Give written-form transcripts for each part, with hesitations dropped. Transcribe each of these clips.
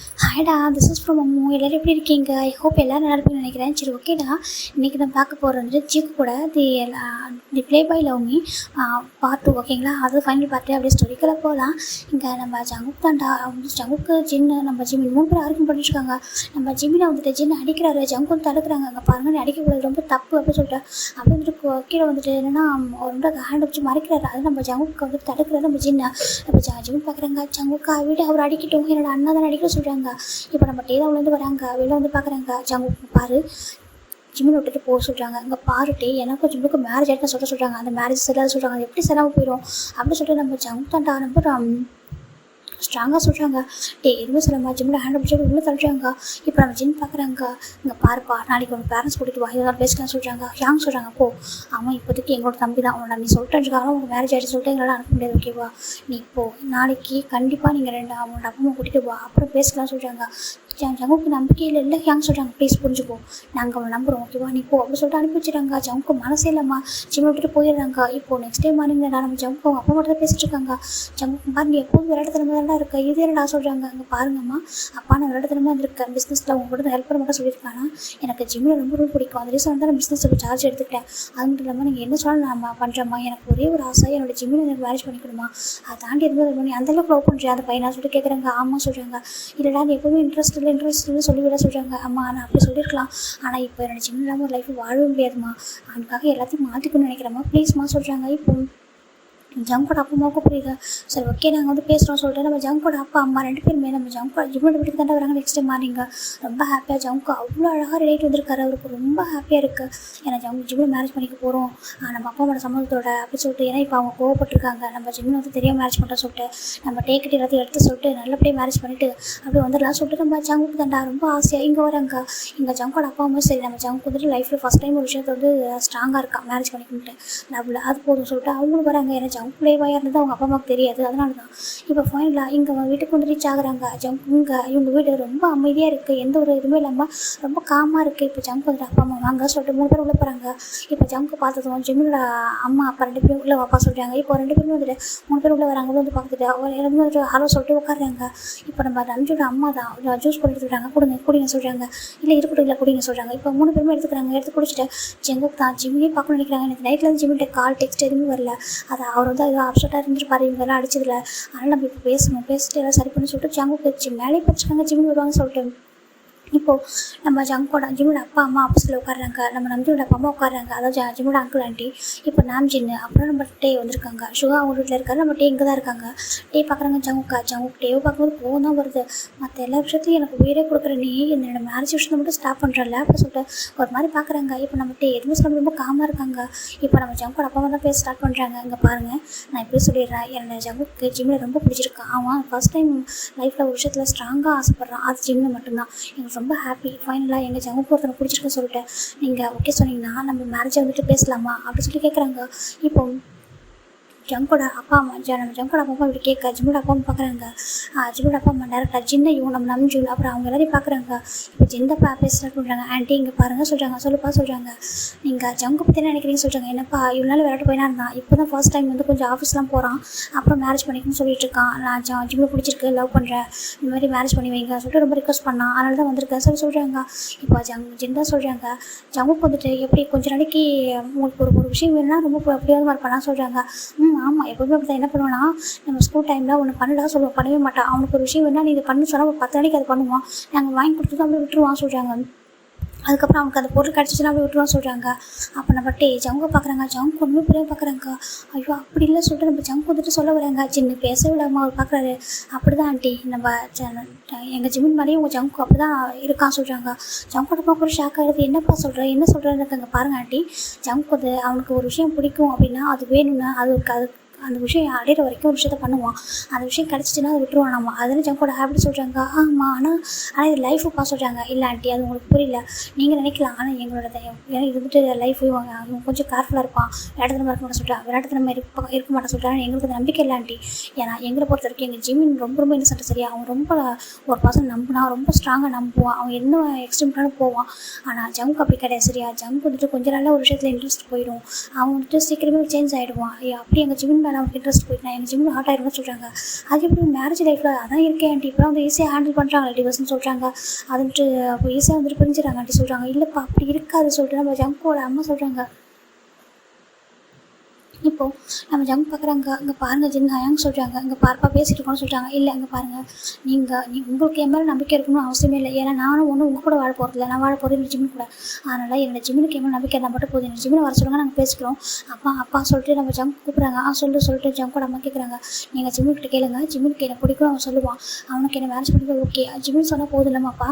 ஹாய்டா, this is from Ammu. எல்லோரும் எப்படி இருக்கீங்க? ஐ ஹோப் எல்லோரும் நல்லா இருப்பீங்கன்னு நினைக்கிறேன். சரி, ஓகேடா. இன்றைக்கி நான் பார்க்க போகிறது வந்துட்டு ஜிக்கு கூட தி play bye love me part 2, ஓகேங்களா? அது ஃபைனல் பார்ட்டு. அப்படியே ஸ்டோரிக்கெல்லாம் போகலாம். இங்கே நம்ம ஜங்குக் தான்டா, ஜங்குக்கு ஜின்னு நம்ம ஜிம்மி 3 பேர் ஆர்கியூ பண்ணிட்டுருக்காங்க. நம்ம ஜிம்மியில் வந்துட்டு ஜின்னு அடிக்கிறாரு, ஜங்கு தடுக்கிறாங்க. அங்கே பாருங்க, நீ அடிக்கக்கூடாது, ரொம்ப தப்பு அப்படின்னு சொல்லிட்டு அப்படி வந்துட்டு கீழே வந்துட்டு என்னென்னா ரொம்ப ஹேண்ட் வச்சு மறைக்கிறாரு. அது நம்ம ஜங்குக்கு வந்துட்டு தடுக்கிறாரு நம்ம ஜின்னை. நம்ம ஜிம்மி பார்க்குறாங்க, ஜங்குக்கா வீடு அவர் அடிக்கட்டும், என்னோட அண்ணா தானே அடிக்க சொல்கிறாங்க. இப்போ நம்ம டேதாவிலேருந்து வராங்க, வெளில வந்து பார்க்குறாங்க. ஜங்கு பாரு, ஜிம்மில் விட்டுட்டு போக சொல்கிறாங்க. அங்கே பாருட்டு எனக்கும் ஜிம்முக்கு மேரேஜ் ஆகிட்டு சொல்கிறாங்க. அந்த மேரேஜ் செல்லாத சொல்கிறாங்க. அது எப்படி செல்லாமல் போயிடும் அப்படின்னு சொல்லிட்டு நம்ம ஜங்கு தாண்டா ரொம்ப ஸ்ட்ராங்காக சொல்கிறாங்க. எதுவுமே சொல்லமா ஜிம்மில் ஹேண்ட் பிடிச்சி உள்ளே தள்ளுறாங்க. இப்போ நம்ம ஜிம் பார்க்குறாங்க. இங்கே பாருப்பா, நாளைக்கு உங்கள் பேரண்ட்ஸ் கூட்டிகிட்டு வா, இதெல்லாம் பேசலாம் சொல்கிறாங்க. யாங்க சொல்கிறாங்க, போ, அவன் இப்போதைக்கு எங்களோட தம்பி தான், அவனை நீ சொல்லிட்டுருக்காங்க, உங்கள் மேரேஜ் ஆகிட்டு சொல்லிட்டு எங்களால் அனுப்ப முடியாது, ஓகேவா? நீ இப்போ நாளைக்கு கண்டிப்பாக நீங்கள் அவனோட அப்பா அம்மா கூட்டிகிட்டு வா, அப்புறம் பேசலாம் சொல்கிறாங்க. ஜங்குக்கு நம்பிக்கை இல்லை யாங்க சொல்கிறாங்க, ப்ளீஸ் புரிஞ்சுப்போ, நாங்கள் அவனை நம்புகிறோம், ஓகேவா? நீ போ அப்படின்னு சொல்லிட்டு அனுப்பி வச்சுட்டாங்க. ஜங்குக்கு மனசே இல்லைம்மா, ஜிம்மை விட்டுட்டு போயிடுறாங்க. இப்போ நெக்ஸ்ட் டே மார்னிங் நம்ம ஜங்குக்கு அவங்க அப்பா மட்டும் தான் பேசிட்டு இருக்காங்க. ஜங்குக்கு பாரு, நீ எப்போதும் விளையாட்டுத்தனமாக தான் இருக்கா, இது என்னடா சொல்கிறாங்க. அங்கே பாருங்கம்மா, அப்பா நான் விளையாட்டுத்தனமாக இருந்திருக்கேன், பிஸ்னஸில் உங்க கூட ஹெல்ப் பண்ண மட்டும் சொல்லியிருக்கானா, எனக்கு ஜிம்மில் ரொம்ப பிடிக்கும், அந்த ரீசன் வந்து நான் பிஸ்னஸில் சார்ஜ் எடுத்துக்கிட்டேன். அது மட்டும் இல்லாமல் நீங்கள் என்ன சொன்னாலும் நான் பண்ணுறேம்மா, எனக்கு ஒரே ஒரு ஆசை, என்னோட ஜிம்மில் எனக்கு மேரேஜ் பண்ணிக்கணுமா, அதை தாண்டி இருந்தது நீ அந்தளவுக்கு லவ் பண்ணுறேன் அந்த பையனா சொல்லிட்டு கேட்குறாங்க. ஆமாம் சொல்கிறாங்க. இல்லைடா, நீ எப்போவுமே இன்ட்ரெஸ்ட் இல்லைன்னு சொல்லிவிட சொல்கிறாங்க. அம்மா நான் அப்படி சொல்லியிருக்கலாம், ஆனால் இப்போ என்னோட ஜிம் இல்லாமல் ஒரு லைஃப் வாழவே முடியாதுமா, அதுக்காக எல்லாத்தையும் மாற்றிக்கணும்னு நினைக்கிறேம்மா, ப்ளீஸ்மா சொல்கிறாங்க. இப்போ ஜங்கோட அப்பா அம்மாவுக்கும் புரியுது. சரி, ஓகே, நாங்கள் வந்து பேசுகிறோம் சொல்லிட்டு நம்ம ஜங்கோட அப்பா அம்மா 2 பேருமே நம்ம ஜங்கோட ஜிம்மோட வீட்டுக்கு தாண்டா வராங்க. நெக்ஸ்ட் டைம் மாறிங்க ரொம்ப ஹாப்பியாக ஜங்கு அவ்வளோ அழகாக ரிலேட் வந்திருக்காரு. அவருக்கு ரொம்ப ஹாப்பியாக இருக்குது. ஏன்னா ஜிம்மில் மேரேஜ் பண்ணிக்க போகிறோம் நம்ம அப்பா அம்மாவோட சம்மதத்தோட அப்படின்னு சொல்லிட்டு. ஏன்னா இப்போ அவங்க கோவப்பட்டிருக்காங்க, நம்ம ஜிம்மில் வந்து தெரியாமல் மேரேஜ் பண்ணுறோம் சொல்லிட்டு நம்ம டேக்கெட் எல்லாத்தையும் எடுத்து சொல்லிட்டு நல்லபடியாக மேரேஜ் பண்ணிவிட்டு அப்படியே வந்துடலாம் சொல்லிட்டு நம்ம ஜங்குக்கு தாண்டா ரொம்ப ஆசையாக இங்கே வராங்க. இங்கே ஜங்கோட அப்பா அம்மா சரி, நம்ம ஜங்கு வந்துட்டு லைஃப்பில் ஃபஸ்ட் டைம் ஒரு விஷயத்தை வந்து ஸ்ட்ராங்காக இருக்கா மேரேஜ் பண்ணிக்கிட்டு லவ்வில், அது போதும் சொல்லிட்டு அவங்களும் வராங்க. ஏன்னா பிள்ளைவாயாக இருந்தது அவங்க அப்பா அம்மாவுக்கு தெரியாது, அதனால தான். இப்போ ஃபைனலாக இங்கே வீட்டுக்கு வந்து ரீச் ஆகுறாங்க. இங்கே இவங்க வீடு ரொம்ப அமைதியாக இருக்குது, எந்த ஒரு இதுவுமே இல்லாமல் ரொம்ப காமாக இருக்குது. இப்போ ஜங்கு வந்துட்டு அப்பா அம்மா வாங்க சொல்லிட்டு 3 பேர் உள்ளே போகிறாங்க. இப்போ ஜங்கு பார்த்ததும் ஜிம்மில் அம்மா அப்பா 2 பேரும் உள்ளே வாப்பா சொல்கிறாங்க. இப்போ 2 பேருமே வந்துட்டு 3 பேர் உள்ளே வராங்க. வந்து பார்த்துட்டு அவர் இருந்து வந்துட்டு ஹலோ சொல்லிட்டு உட்காடுறாங்க. இப்போ நம்ம ரஞ்சியோட அம்மா தான் ஜூஸ் போட்டு எடுத்துக்கிறாங்க. குடிங்க சொல்கிறாங்க. இல்லை இருக்கட்டும், இல்லை குடிங்க சொல்கிறாங்க. இப்போ 3 பேருமே எடுத்துக்கிறாங்க. எடுத்து குடிச்சிட்டு ஜங்குக்கு தான் ஜிம்மியே பார்க்கணும்னு நினைக்கிறாங்க. எனக்கு நைட்டில் வந்து ஜிம்மிட்ட கால் டெக்ஸ்ட் எதுவுமே வரல, அதை அவர் வந்து அது அப்செட்டாக இருந்துருப்பாரு இவங்கெல்லாம் அடிச்சதில்ல, அதனால் நம்ம இப்போ பேசிட்டு எல்லாம் சரி பண்ணி சொல்லிட்டு ஜங்கு மேலே படிச்சிருக்காங்க, ஜிம்மி வருவாங்கன்னு சொல்லிட்டு. இப்போது நம்ம ஜங்கோட ஜிம்மோட அப்பா அம்மா ஆப்போசிட்டில் உட்காடுறாங்க. நம்ம நம்ஜியோட அப்பா அம்மா உட்காடுறாங்க, அதாவது ஜிம்மோட அங்கிள் ஆண்டி. இப்போ நாம் ஜின்னு அப்புறம் நம்ம டே வந்திருக்காங்க. ஷுகா அவங்க வீட்டில் இருக்காரு, நம்ம டே இங்கே தான் இருக்காங்க. டே பார்க்குறாங்க ஜங்கு டேவை பார்க்கும்போது கோவம் தான் வருது. மற்ற எல்லா விஷயத்தையும் எனக்கு உயிரே கொடுக்குற நீ என்னோட மேரேஜ் விஷயத்தை மட்டும் ஸ்டாப் பண்ணுறல அப்படின்னு சொல்லிட்டு ஒரு மாதிரி பார்க்குறாங்க. இப்போ நம்ம டே எதுவுமே சொல்ல ரொம்ப காமாக இருக்காங்க. இப்போ நம்ம ஜங்கோட அப்பா அம்மா தான் பேச ஸ்டார்ட் பண்ணுறாங்க. இங்கே பாருங்கள், நான் இப்படி சொல்லிடுறேன், என்னோட ஜங்குக்கு ஜிம்மில் ரொம்ப பிடிச்சிருக்கான். அவன் ஃபஸ்ட் டைம் லைஃப்பில் ஒரு விஷயத்தில் ஸ்ட்ராங்காக ஆசைப்பட்றான், அது ஜிம்மில் மட்டும்தான். எனக்கு ரொம்ப ஹாப்பி. ஃபைனலாக எங்கள் ஜங்குக்கு ஒருத்தனை பிடிச்சிருக்க சொல்லிட்டு நீங்கள் ஓகே சொன்னீங்கன்னா நம்ம மேரேஜை வந்துட்டு பேசலாமா அப்படின்னு சொல்லி கேட்குறாங்க. இப்போ ஜங்கோட அப்பா அம்மா ஜங்கோட அப்பா அம்மா இப்படி கேட்க ஜிம்மோட அப்பா அம்மா பார்க்குறாங்க. ஜிம்மோட அப்பா அம்மா டேரக்டாக ஜின்னையும் நம்ம நம்ஜூல் அப்புறம் அவங்க எல்லாரையும் பார்க்குறாங்க. இப்போ ஜிந்தப்பா பேச பண்ணுறாங்க. ஆண்டி இங்கே பாருங்கள் சொல்கிறாங்க. சொல்லுறாங்க, நீங்கள் ஜங்கு பற்றி என்ன நினைக்கிறீங்க சொல்கிறாங்க. என்னப்பா இவ்வளோ நாள் விளையாட்டு போயினா இருந்தான், இப்போ தான் ஃபர்ஸ்ட் டைம் வந்து கொஞ்சம் ஆஃபீஸ்லாம் போகிறான், அப்புறம் மேரேஜ் பண்ணிக்கணும்னு சொல்லிட்டு இருக்கான். நான் ஜிம்மில் பிடிச்சிருக்கு, லவ் பண்ணுறேன், இந்த மாதிரி மேரேஜ் பண்ணி வைங்க சொல்லிட்டு ரொம்ப ரிக்வஸ்ட் பண்ணான், அதனால தான் வந்திருக்கேன் சொல்கிறாங்க. இப்போ ஜிந்தா சொல்கிறாங்க, ஜங்குக்கு வந்துட்டு எப்படி கொஞ்சம் நாளைக்கு உங்களுக்கு ஒரு விஷயம் வேணும்னா ரொம்ப பிடிவாதமாக இருப்பானா சொல்கிறாங்க. ஆமாம், எப்போதுமே அப்படி தான். என்ன பண்ணுவேன்னா நம்ம ஸ்கூல் டைமில் ஒன்று பண்ணடா சொல்லுவோம், பண்ணவே மாட்டான். அவனுக்கு ஒரு விஷயம் வேணால் நீ இது பண்ணு சொன்னால் ஒரு 10 நாளைக்கு அது பண்ணுவான், நாங்கள் வாங்கி கொடுத்து அப்படியே விட்டுருவான் சொல்கிறாங்க. அதுக்கப்புறம் அவனுக்கு அந்த பொருள் கிடச்சிச்சுன்னா அப்படி விட்டுருவான்னு சொல்கிறாங்க. அப்போ நம்ம ஜங்கு பார்க்குறாங்க. ஜங்கு ஒன்றுமே புரிய பார்க்குறாங்க. ஐயோ அப்படி இல்லை சொல்லிட்டு நம்ம ஜங்கு வந்துட்டு சொல்ல வராங்க. சின்ன பேச விடாமல் அவர் பார்க்குறாரு. அப்படி தான் ஆண்டி, நம்ம எங்கள் ஜிம்மின் மாதிரியே உங்கள் ஜங்கு அப்படி தான் இருக்கான்னு சொல்கிறாங்க. ஜங்கோட பார்க்க ஒரு ஷாக் ஆகிடுது. என்னப்பா சொல்கிறேன், என்ன சொல்கிறேன்னு இருக்காங்க. பாருங்கள் ஆண்டி, ஜங்கு அது அவனுக்கு ஒரு விஷயம் பிடிக்கும் அப்படின்னா அது வேணும்னா அது அந்த விஷயம் அடையிற வரைக்கும் ஒரு விஷயத்த பண்ணுவான், அந்த விஷயம் கிடச்சிச்சின்னா அதை விட்டுருவான். நம்ம அதில் ஜங்கோட ஹேபிட் சொல்கிறாங்க. ஆமாம், ஆனால் இது லைஃபுப்பா சொல்கிறாங்க. இல்லை ஆண்டி, அது உங்களுக்கு புரியல, நீங்கள் நினைக்கலாம், ஆனால் எங்களோட ஏன்னா இது வந்துட்டு லைஃபு அவன் கொஞ்சம் கேர்ஃபுல்லாக இருப்பான், விளையாட்டுத்தனமாக இருக்க மாட்டேன் சொல்கிறான், விளையாட்டுத்தனமாக இருக்க மாட்டேன் சொல்கிறான். எங்களுக்கு அது நம்பிக்கை இல்லை ஆண்டி. ஏன்னா எங்களை பொறுத்த வரைக்கும் எங்கள் ஜிம்மின் ரொம்ப இன்னசென்ட் சரியா, அவன் ரொம்ப ஒரு பர்சன் நம்பினா ரொம்ப ஸ்ட்ராங்காக நம்புவான், அவன் என்ன எக்ஸ்ட்ரீம்னாலும் போவான். ஆனால் ஜங்கு அப்படி கிடையாது சரியா. ஜங்கு வந்துட்டு கொஞ்ச நாளில் ஒரு விஷயத்தில் இன்ட்ரெஸ்ட் போயிடும், அவன் வந்துட்டு சீக்கிரமே சேஞ்ச் ஆகிடுவான். அப்படி எங்கள் ஜிம்மின் மேலே அவனுக்கு இன்ட்ரெஸ்ட் போயிட்டு நான் எனக்கு ஜிம்மில் ஹார்ட் ஆகிடும்னு சொல்கிறாங்க. அது எப்படி மேரேஜ் லைஃப்பில் அதான் இருக்கேன் ஆண்டி, இப்போலாம் வந்து ஈஸியாக ஹேண்டில் பண்ணுறாங்க டிவோர்ஸ்னு சொல்கிறாங்க. அது வந்துட்டு அப்போ ஈஸியாக வந்துட்டு பிரிஞ்சிடறாங்க ஆண்டி சொல்கிறாங்க. இல்லைப்பா அப்படி இருக்காது சொல்லிட்டு நம்ம ஜங்கோட அம்மா சொல்கிறாங்க. இப்போது நம்ம ஜங்க் பார்க்குறாங்க, இங்கே பாருங்கள் ஜின் சொல்கிறாங்க, இங்கே பார்ப்பா பேசிட்டு இருக்கோன்னு சொல்கிறாங்க. இல்லை இங்கே பாருங்கள், உங்களுக்கு என் மேலே நம்பிக்கை இருக்கணும்னு அவசியமே இல்லை. ஏன்னா நானும் ஒன்றும் உங்கள் கூட வாழ போகிறதில்ல, நான் வாழ போகிறது என்னோட ஜிம்மு கூட. அதனால் என்னோட ஜிம்முக்கு என் மேலே நம்பிக்கை இருந்தால் மட்டும் போதும், என்னோட ஜிம்மில் வர சொல்லுங்க, நாங்கள் பேசிக்கிறோம். அப்பா சொல்லிட்டு நம்ம ஜங்க் கூப்பிட்றாங்க. சொல்லிட்டு ஜங்கோட அம்மா கேட்குறாங்க, நீங்கள் ஜிம்முக்கிட்ட கேளுங்க, ஜிம்முக்கு என்ன பிடிக்கும் அவன் சொல்லுவான், அவனுக்கு என்ன மேரேஜ் பண்ணிட்டு ஓகே, ஜிம்மின்னு சொன்னால் போதும் இல்லைம்மாப்பா,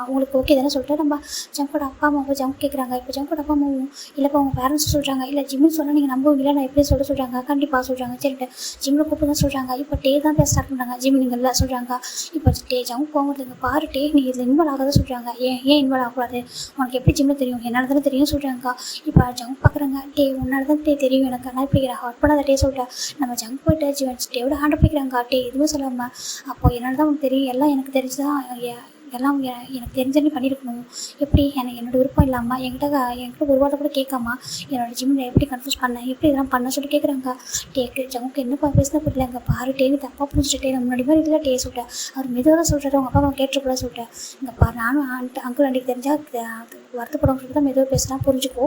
உங்களுக்கு ஓகே தானே சொல்லிட்டு நம்ம ஜங்கோட அப்பா அம்மாவை ஜங்க் கேட்குறாங்க. இப்போ ஜங்கோட அப்பா அம்மாவும் இல்லைப்பா உங்கள் பேரண்ட்ஸ் சொல்கிறாங்க, இல்லை ஜிம்மின்னு சொன்னால் நீங்கள் நம்புவீங்களா, நான் எப்படி சொல்கிறாங்க. கண்டிப்பாக சொல்கிறாங்க. சரிட்டு ஜிம்மில் கூப்பிட்டு சொல்கிறாங்க. இப்போ டே தான் பேச ஸ்டார்ட் பண்ணுறாங்க. ஜிம் நீங்கள்ல சொல்கிறாங்க. இப்போ டே ஜங்க் போகிறதுங்க பாரு டே, நீ இதில் இன்வால்வ் ஆகாத சொல்கிறாங்க. ஏன் இன்வால்வ் ஆகக்கூடாது, உனக்கு எப்படி ஜிம்மில் தெரியும், என்னால் தானே தெரியும் சொல்கிறாங்க. இப்போ ஜங்க் பார்க்குறாங்க. டே உன்னால் தான் தெரியும் எனக்கு, ஆனால் இப்படி ஹாட் பண்ணாத டே சொல்லிட்டேன். நம்ம ஜங்க் போயிட்டு டேவோட ஹேண்ட் பிடிக்கிறாங்க. டே எதுவும் சொல்லாமல், அப்போ என்னால் தான் உனக்கு தெரியும், எல்லாம் எனக்கு தெரிஞ்சு தான் எல்லாம் எனக்கு தெரிஞ்சே பண்ணியிருக்கணும். எப்படி என்னோடய விருப்பம் இல்லாமல் என்கிட்ட ஒரு வார்த்தை கூட கேட்காம என்னோடய ஜிம்மில் எப்படி கன்ஃபியூஸ் பண்ணேன், எப்படி இதெல்லாம் பண்ண சொல்லி கேட்குறாங்க. ஜங்கு என்னப்பா பேசினா புரியல, இங்கே பாரு டே நீ தப்பாக புரிஞ்சுட்டே, நான் முன்னாடி மாதிரி இதில் டே சொல்லிட்டேன். அவர் மெதுவாக தான் சொல்கிறாரு, உங்கள் அப்பா அம்மா கேட்டுக்கூட சொல்லிட்டேன். இங்கே பாரு நானும் அங்கிள் ஆண்டிக்கு தெரிஞ்சால் வருத்தப்படும் சொல்லிட்டு தான் மெதுவாக பேசினா புரிஞ்சுக்கோ,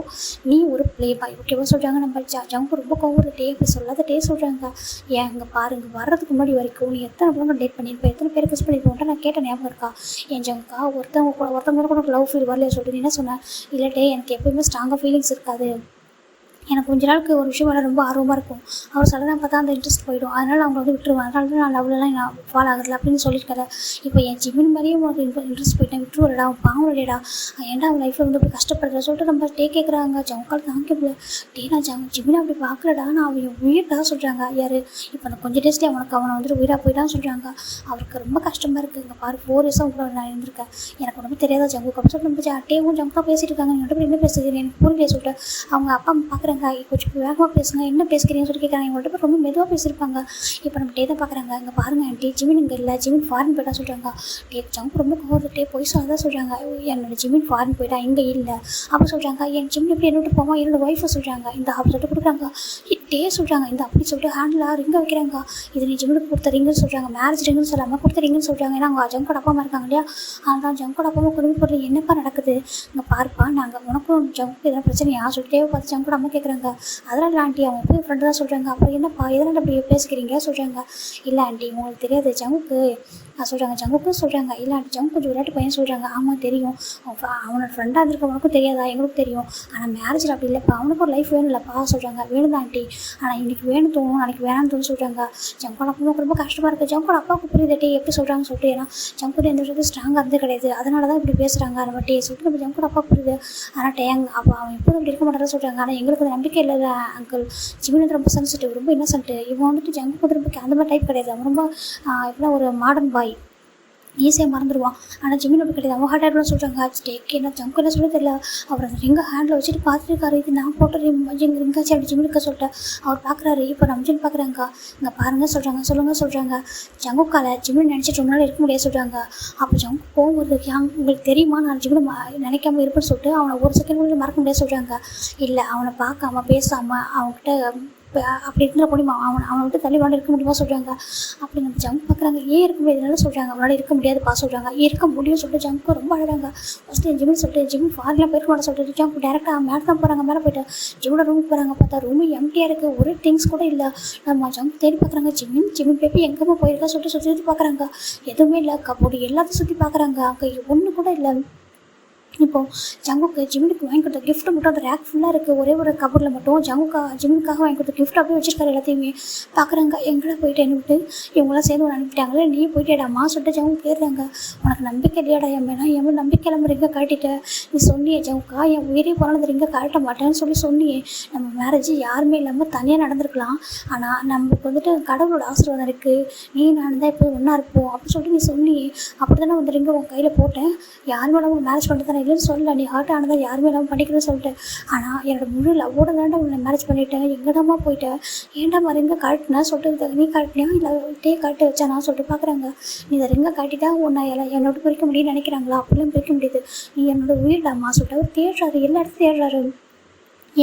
நீ ஒரு ப்ளே பாய் ஓகேவா சொல்கிறாங்க. நம்ம ஜங்கு ரொம்ப கோவம் டே அப்படி சொல்லாத டே சொல்கிறாங்க. ஏன் இங்கே பாரு, இங்கே வர்றதுக்கு முன்னாடி வரைக்கும் நீ எத்தனை பேரும் டேட் பண்ணியிருப்பேன், எத்தனை பேர் கிஸ் பண்ணியிருப்போன்ட்டு நான் கேட்ட ஞாபகம் இருக்கா என் ஜங்கா, ஒருத்தவங்க கூட லவ் ஃபீல் வரலையா சொல்லிட்டு நீ என்ன சொன்னேன். இல்லை டே எனக்கு எப்போயுமே ஸ்ட்ராங்காக ஃபீலிங்ஸ் இருக்காது, எனக்கு கொஞ்ச நாளுக்கு ஒரு விஷயம் மேலே ரொம்ப ஆர்வமாக இருக்கும், அவர் சடனாக பார்த்தா அந்த இன்ட்ரெஸ்ட் போயிடும், அதனால் அவங்க வந்து விட்டுருவேன், அதனால தான் நான் லவ்லலாம் நான் ஃபாலோ ஆகுறதில்ல அப்படின்னு சொல்லியிருக்காரு. இப்போ என் ஜிம்மின் மாதிரியே உனக்கு இன்ட்ரெஸ்ட் போயிட்டேன், விட்டுருவடா அவன் பாவம் இல்லையடா, ஏன்டா அவன் லைஃப்பில் வந்து அப்படி கஷ்டப்படுறத சொல்லிட்டு நம்ம டே கேட்குறாங்க. ஜங்கால் தாங்கிக்கல. டே நான் ஜிம்மினை அப்படி பார்க்கலடா, நான் அவன் உயிர்டா சொல்கிறாங்க. யார் இப்போ அந்த கொஞ்சம் டேஸ்லேயே அவனை வந்துட்டு உயிராக போயிட்டான்னு சொல்கிறாங்க. அவருக்கு ரொம்ப கஷ்டமாக இருக்குது. இங்கே பாரு 4 இயர்ஸாக கூட நான் இருந்திருக்கேன், எனக்கு ரொம்ப தெரியாத ஜங்குக்கு அப்படி சொல்லிட்டு நம்ம டேவும் ஜங்கா பேசிட்டு இருக்காங்க. என்கிட்ட என்ன பேசுகிறேன் எனக்கு புரியல சொல்லிட்டு அவங்க அப்பா அம்மா பார்க்குறாங்க. கொஞ்சம் வேகமாக பேசுங்க, என்ன பேசுகிறீங்கன்னு சொல்லி கேட்குறாங்க. இவங்கள்ட்ட போய் ரொம்ப மெதுவாக பேசியிருப்பாங்க. இப்போ நம்ம டே தான் பார்க்குறாங்க. இங்கே பாருங்கள் ஆண்டி ஜிமின் இங்கே இல்லை, ஜிமின் ஃபாரின் போயிட்டா சொல்கிறாங்க. டே ஜங்க் ரொம்ப கோவப்பட்டு போய் தான் சொல்கிறாங்க, என்னோட ஜிமின் ஃபாரின் போயிட்டா இங்கே இல்லை அப்படி சொல்கிறாங்க. என் ஜிமின் எப்படி என்னோட போவான், என்னோட ஒய்ஃபை சொல்கிறாங்க. இந்த அப்படி சொல்லிட்டு கொடுக்குறாங்க. டே சொல்கிறாங்க இந்த அப்படி சொல்லிட்டு ஹேண்டில் ரிங்க வைக்கிறாங்க. இது நீ ஜிம்முக்கு கொடுத்த ரிங்குன்னு சொல்கிறாங்க, மேரேஜ் ரிங்குன்னு சொல்லாமல் கொடுத்த ரிங்குன்னு சொல்கிறாங்க. ஏன்னா அவங்க ஜங்கோட அப்பா அம்மா இருக்காங்க இல்லையா, அதனால் ஜங்கோட அப்பா அம்மா குடும்பம் போடுறது என்னப்பா நடக்குது, இங்கே பார்ப்பா நாங்கள் உனக்கும் ஜங்க்கு எதனா பிரச்சனையா சொல்லிட்டு பார்த்து ஜங்கோட அம்மா கேட்குறாங்க. அதெல்லாம் ஆண்டி அவங்க போய் ஃப்ரெண்டு தான் சொல்கிறாங்க. அப்புறம் என்னப்பா எதனால் அப்படி பேசிக்கிறீங்க சொல்கிறாங்க. இல்லை ஆண்டி உங்களுக்கு தெரியாது ஜங்குக்கு சொல்கிறாங்க. ஜங்குக்கும் சொல்கிறாங்க. இல்லை ஆண்டி ஜங்கு கொஞ்சம் விளையாட்டு பையன் சொல்கிறாங்க. ஆமாம் தெரியும், அவனோட ஃப்ரெண்டாக இருந்திருக்க உனக்கும் தெரியாதா, எங்களுக்கும் தெரியும், ஆனால் மேரேஜில் அப்படி இல்லைப்பா, அவனுக்கு ஒரு லைஃப் வேணும் இல்லைப்பா சொல்கிறாங்க. வேணும் தான் ஆண்டி, ஆனால் இன்றைக்கி வேணும் தோணும் நாளைக்கு வேணாம்னு தோணும் சொல்கிறாங்க. ஜங்கோட அப்பா ரொம்ப கஷ்டமாக இருக்குது. ஜங்கோட அப்பாவுக்கு புரியுது டே எப்படி சொல்கிறாங்கன்னு சொல்லிட்டு, ஏன்னா ஜங்கோட எந்த விஷயத்தையும் ஸ்ட்ராங்காக இருந்தே கிடையாது, அதனால தான் இப்படி பேசுகிறாங்க. நம்ம டே சொல்லிட்டு நம்ம ஜங்கோட அப்பா புரியுது. ஆனால் டேங் அப்போ அவன் எப்போதும் அப்படி இருக்க மாட்டான்னு சொல்கிறாங்க. ஆனால் எங்களுக்கு அந்த நம்பிக்கை இல்லை அங்கிள், ஜிமின் வந்து ரொம்ப சென்சிட்டிவ், ரொம்ப இன்னசென்ட்டு, இவன் வந்துட்டு ஜங்கு வந்து ரொம்ப அந்த மாதிரி டைப் கிடையாது, அவன் ரொம்ப இப்போலாம் ஒரு மாடர்ன் பாய், ஈஸியாக மறந்துடுவான். ஆனால் ஜிமின் அப்படி கிடையாது, அவங்க ஹார்ட் ஆகிடும்னு சொல்கிறாங்க. டேக் என்ன ஜங்கு என்ன சொல்ல தெரியல, அவர் அந்த ரிங்கை ஹேண்டில் வச்சுட்டு பார்த்துருக்காரு. இது நான் போட்ட ரிங்காச்சு அப்படி ஜிமினுக்க சொல்லிட்டேன். அவர் பார்க்குறாரு. இப்போ நம்ம ஜிம் பார்க்குறாங்க. இங்கே பாருங்கள் சொல்கிறாங்க. சொல்லுங்கள் சொல்கிறாங்க. ஜங்குக்கால ஜிமின் நினச்சிட்டு ரொம்ப நாள் இருக்க முடியாது சொல்கிறாங்க. அப்போ ஜங்கு போகும்போது உங்களுக்கு தெரியுமா நான் ஜிமினை நினைக்காம இருப்பேன்னு சொல்லிட்டு அவனை ஒரு செகண்ட் கூட மறக்க முடியாது சொல்கிறாங்க. இல்லை அவனை பார்க்காம பேசாமல் அவங்ககிட்ட அப்படி இருந்துட முடியுமா, அவனை விட்டு தள்ளி விளாண்டு இருக்க முடியுமா சொல்கிறாங்க. அப்படி நம்ம ஜங்க் பார்க்குறாங்க. ஏன் இருக்க முடியாதுனால சொல்கிறாங்க. அவனால் இருக்க முடியாதுப்பா சொல்கிறாங்க. இருக்க முடியும் சொல்லிட்டு ஜங்க்கு ரொம்ப அழகாங்க. ஃபஸ்ட்டு என் ஜிம்மில் சொல்லிட்டு ஜிம் ஃபாரின்லாம் போயிருக்க மாட்டேன் சொல்லிட்டு ஜங்க் டேரெக்டாக மேலே தான் போகிறாங்க. மேலே போய்ட்டு ஜிம்மோட ரூமுக்கு போகிறாங்க. பார்த்தா ரூமு எம்டியாக இருக்குது, ஒரு திங்ஸ் கூட இல்லை. நம்ம ஜங்க் தேடி பார்க்குறாங்க. ஜிம்மின் பேப்பி எங்கேம்மா போயிருக்கா சொல்லிட்டு சுற்றி பார்க்குறாங்க. எதுவுமே இல்லை. கபோர்டு எல்லாத்தையும் சுற்றி பார்க்குறாங்க. அங்கே ஒன்று கூட இல்லை. இப்போது ஜங்குக்கு ஜிமினுக்கு வாங்கி கொடுத்த கிஃப்ட்டு மட்டும் அந்த ரேக் ஃபுல்லாக இருக்குது. ஒரே ஒரு கபோர்டில் மட்டும் ஜிமினுக்காக வாங்கி கொடுத்த கிஃப்ட் அப்படியே வச்சிருக்காரு. எல்லாத்தையுமே பார்க்குறாங்க. எங்கடா போயிட்டு என்ன விட்டு இவங்களாம் சேர்ந்து ஒரு அனுப்பிட்டாங்களே, நீ போயிட்டேடாமா சொல்லிட்டு ஜங்கு கேட்குறாங்க. உனக்கு நம்பிக்கை இல்லையாடா என் மேலே, என் மேலே நம்பிக்கை இல்லாமல் ரிங்கை காட்டிட்ட, நீ சொன்னியே ஜங்குக்கா என் உயிரே போனது ரிங்கை காட்ட மாட்டேன்னு சொன்னியே. நம்ம மேரேஜ் யாருமே இல்லாமல் தனியாக நடந்திருக்கலாம், ஆனால் நம்மளுக்கு வந்துட்டு கடவுளோட ஆசீர்வாதம் இருக்குது, நீ நான் தான் இப்போ ஒன்றா இருப்போம் அப்படின்னு சொல்லிட்டு நீ சொன்னியே. அப்படி தானே வந்து ரிங்கை உன் கையில் போட்டேன், யாருமே இல்லாமல் மேரேஜ் பண்ணிட்டு தானே இல்லைன்னு சொல்லலை, நீ ஹார்ட் ஆனதான் யாருமே இல்லாமல் பண்ணிக்கிறேன்னு சொல்லிட்டேன். ஆனால் என்னோட முழு லவ்வோட தாண்டா உன்னை மேரேஜ் பண்ணிட்டேன், எங்கடாமா போயிட்டேன், ஏன்டாமா ரிங்கை காட்டினா சொல்லிட்டு நீ காட்டினியா இல்லை டே காட்ட வச்சா நான் சொல்லிட்டு பார்க்குறாங்க. நீ இதை ரிங்கை காட்டிட்டா உன்னை என்னோட பிரிக்க முடியும்னு நினைக்கிறாங்களா, அப்படிலாம் பிரிக்க முடியுது, நீ என்னோட உயிர்டாமா சொல்லிட்டு அவர் தேடுறாரு, எல்லா இடத்தையும் தேடுறாரு.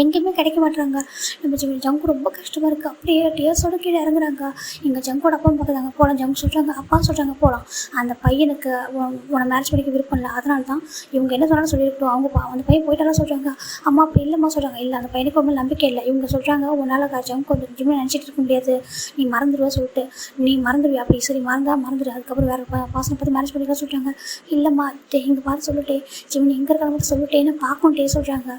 எங்கேயுமே கிடைக்க மாட்றாங்க. நம்ம ஜங்கு ரொம்ப கஷ்டமாக இருக்குது. அப்படியே டியர்ஸோட கீழே இறங்குறாங்க. எங்கள் ஜங்கோட அப்பா பார்க்குறாங்க. போகலாம் ஜங்கு சொல்கிறாங்க. அப்பா சொல்கிறாங்க போகலாம். அந்த பையனுக்கு உன்னை மேரேஜ் பண்ணிக்க விருப்பம் இல்லை, அதனால தான் இவங்க என்ன சொன்னாலும் சொல்லியிருக்கட்டும். அந்த பையன் போயிட்டாலும் சொல்கிறாங்க. அம்மா அப்படி இல்லைம்மா சொல்கிறாங்க. இல்லை, அந்த பையனுக்கு ரொம்ப நம்பிக்கை இல்லை. இவங்க சொல்கிறாங்க உன்னால் ஜங்கு கொஞ்சம் கொஞ்சமே நினச்சிட்டு இருக்க முடியாது, நீ மறந்துடுவா சொல்லிட்டு. நீ மறந்துடுவியா? அப்படி சரி மறந்துடு, அதுக்கப்புறம் வேறு பாசனை பார்த்து மேரேஜ் பண்ணிக்கலாம் சொல்கிறாங்க. இல்லைம்மா இங்கே பார்த்து சொல்லிட்டே ஜிம்னி எங்கே இருக்காங்க மட்டும் சொல்லிட்டேன்னு பார்க்கணுட்டே சொல்கிறாங்க.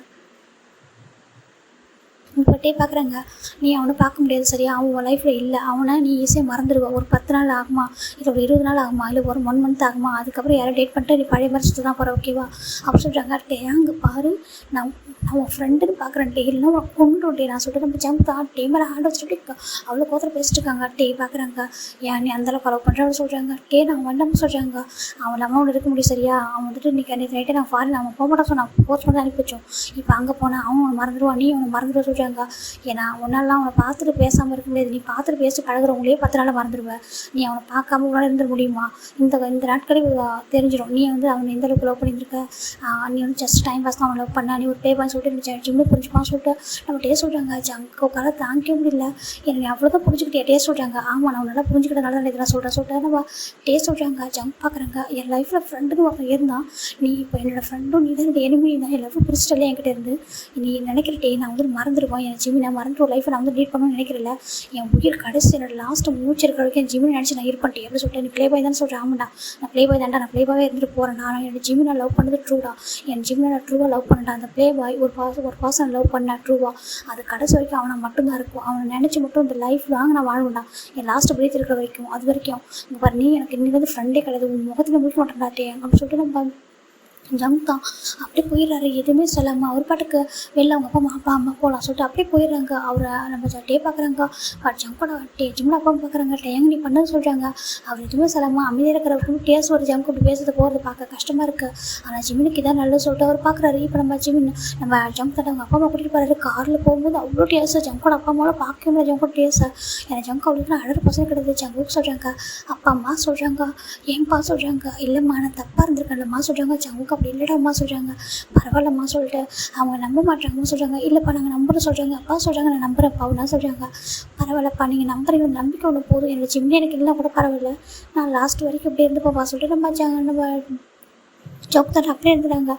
இப்போட்டே பார்க்குறாங்க. நீ அவனை பார்க்க முடியாது சரியா, அவன் உன் லைஃப்பில் இல்லை. அவனை நீ ஈஸியாக மறந்துடுவா. ஒரு 10 நாள் ஆகுமா, இல்லை ஒரு 20 நாள் ஆகுமா, இல்லை ஒரு 1 மந்த் ஆகுமா, அதுக்கப்புறம் யாரும் டேட் பண்ணிட்டு நீ பழைய மாதிரி சுற்றி தான் போகிற, ஓகேவா அப்படி சொல்கிறாங்க. அங்கே பாரு, நான் உன் ஃப்ரெண்டுன்னு பார்க்குறேன் டே, இல்லைன்னா உனக்கு கொண்டுட்டே நான் சொல்லிட்டு நம்ம ஜம்ப் தான் டே மேலே ஹேண்ட் வச்சுட்டு அவ்வளோ கோத்திர பேசிட்டு இருக்காங்க. டே பார்க்குறாங்க. ஏன் நீ அந்தளவுக்கு ஃபாலோ பண்ணுறவங்க சொல்கிறாங்க. டே நான் வேண்டாம்னு சொல்கிறாங்க. அவன் நம்ம அவனு இருக்க முடியும் சரியா, அவன் வந்துட்டு இன்றைக்கி நைட்டே நான் ஃபாரின் அவன் போக மாட்டான் சொன்னான், போஸ்ட் பண்ணி அனுப்பி வச்சோம். இப்போ அங்கே போனால் அவன் மறந்துடுவான், நீ அவனை மறந்துடுவா சொல்கிறாங்க. ஏன்னா உன்னாலாம் அவனை பார்த்துட்டு பேசாமல் இருக்க முடியாது. நீ பார்த்துட்டு பேசி பழகிறவங்களே 10 நாள் மறந்துடுவேன். நீ அவனை பார்க்காம உங்களால் இருந்துட முடியுமா? இந்த நாட்களே தெரிஞ்சிடும் நீ வந்து அவனை எந்த அளவுக்கு லவ் பண்ணியிருக்க. நீ வந்து ஜஸ்ட் டைம் பாஸ் தான் அவனை லவ் பண்ண, நீ ஒரு ப்ளே பாய் சொல்லிட்டு ஜிம்மு புரிஞ்சுப்பான்னு சொல்லிட்டு நம்ம டே சொல்கிறாங்க. ஜங்கோக்கால தாங்கிக்க முடியல, எனக்கு அவ்வளோதான் புரிஞ்சுக்கிட்டே டே சொல்கிறாங்க. ஆமாம் நான் நல்லா புரிஞ்சுக்கிட்டனால தான் இதெல்லாம் சொல்லிட்டு நம்ம டே சொல்கிறாங்க. ஜங்க் பார்க்குறாங்க. என் லைஃப்பில் ஃப்ரெண்டுன்னு ஒருத்தன் இருந்தான், நீ இப்போ என்னோடய ஃப்ரெண்டும் நீ தான் என்னோட எனிமி தான். என் லைஃப் பிடிச்சிட்டல என்கிட்ட இருந்து நீ நினைக்கிறட்டே நான் வந்து மறந்துடுவேன். என் ஜிம்மி நான் மறந்துட்டு ஒரு லைஃப்பை நான் வந்து லீட் பண்ணணும்னு நினைக்கிறல. என் உயிர் கடைசி என்னோட லாஸ்ட்டு மூச்சு இருக்கிற வரைக்கும் என் ஜிம்மி நினச்சி நான் இருப்பேன் எப்படி சொல்லிட்டு நீ ப்ளே பாய் தான் சொல்கிறேன். ஆமாண்டா நான் ப்ளே பாய் தான்டா, நான் ப்ளே பாயே இருந்துட்டு போகிறேன். நான் என்னோட ஜிம்மி நான் லவ் பண்ணது ட்ரூடா, என் ஜிம்மி நான் ட்ரூவாக லவ் பண்ணேன்டா. அந்த ப்ளே பாய் ஒரு பர்சன் லவ் பண்ணேன் ட்ரூவாக, அது கடைசி வரைக்கும் அவனை மட்டும்தான் இருக்கும். அவனை நினச்சி மட்டும் இந்த லைஃப் லாங் நான் வாழ்வேன்டா, என் லாஸ்ட்டு பிரீத் இருக்கிற வரைக்கும். அது வரைக்கும் இங்கே பாரு, நீ எனக்கு இன்னும் வந்து ஃப்ரெண்டே கிடையாது, உன் முகத்தில் முடிக்க மாட்டேன்டாட்டே அப்படின்னு சொல்லிட்டு நம்ம ஜங்க் தான் அப்படியே போயிடுறாரு. எதுவுமே சொல்லாமல் அவர் பாட்டுக்கு வெளில அவங்க அப்பா அம்மா போகலாம் சொல்லிட்டு அப்படியே போயிடுறாங்க. அவரை நம்ம டே பார்க்குறாங்க. ஜங்கோட ஜிம்மில் அப்பா பார்க்குறாங்க. டேங்க நீ பண்ணது சொல்கிறாங்க. அவர் எதுவுமே சொல்லாமல் அமைதியாக இருக்கிறவருக்கு டேஸ்ட் ஒரு ஜங்க் கூப்பிட்டு பேசுறது போகிறது பார்க்க கஷ்டமாக இருக்குது. ஆனால் ஜிம்மினுக்கு இதான் நல்லது சொல்லிட்டு அவர் பார்க்குறாரு. இப்போ நம்ம ஜங்க் தட்ட அவங்க அப்பா அம்மா கூட்டிகிட்டு போகிறாரு. காரில் போகும்போது அவ்வளோ டேஸ்ட் ஜங்கோட அப்பா அம்மாவோட பார்க்கவே முடியாது. ஜங்கோட டேஸ்ட் எனக்கு ஜங்க் அவ்வளோ அழகு பசங்க கிடையாது. ஜங்குக்கு சொல்கிறாங்க. அப்பா அம்மா சொல்கிறாங்க. ஏன்பா சொல்கிறாங்க. இல்லைம்மா நான் தப்பாக இருந்திருக்கேன்லம்மா சொல்கிறாங்க. ஜங்குக்கு அப்படி இல்லைடா அம்மா சொல்கிறாங்க. பரவாயில்லம்மா சொல்லிட்டு அவங்க நம்ப மாட்டாங்கம்மா சொல்கிறாங்க. இல்லைப்பா நாங்கள் நம்புகிறோம் சொல்கிறாங்க. அப்பா சொல்கிறாங்க நான் நம்புகிறேன்ப்பா அவனா சொல்கிறாங்க. பரவாயில்லப்பா நீங்கள் நம்புறீங்க, நம்பிக்கை ஒன்று போதும், என்னோட ஜிம்னி எனக்கு இல்லைனா கூட பரவாயில்ல, நான் லாஸ்ட் வரைக்கும் இப்படி இருந்துப்பா சொல்லிட்டு நம்ம ஜங்க் தான் அப்படியே இருந்துட்டாங்க.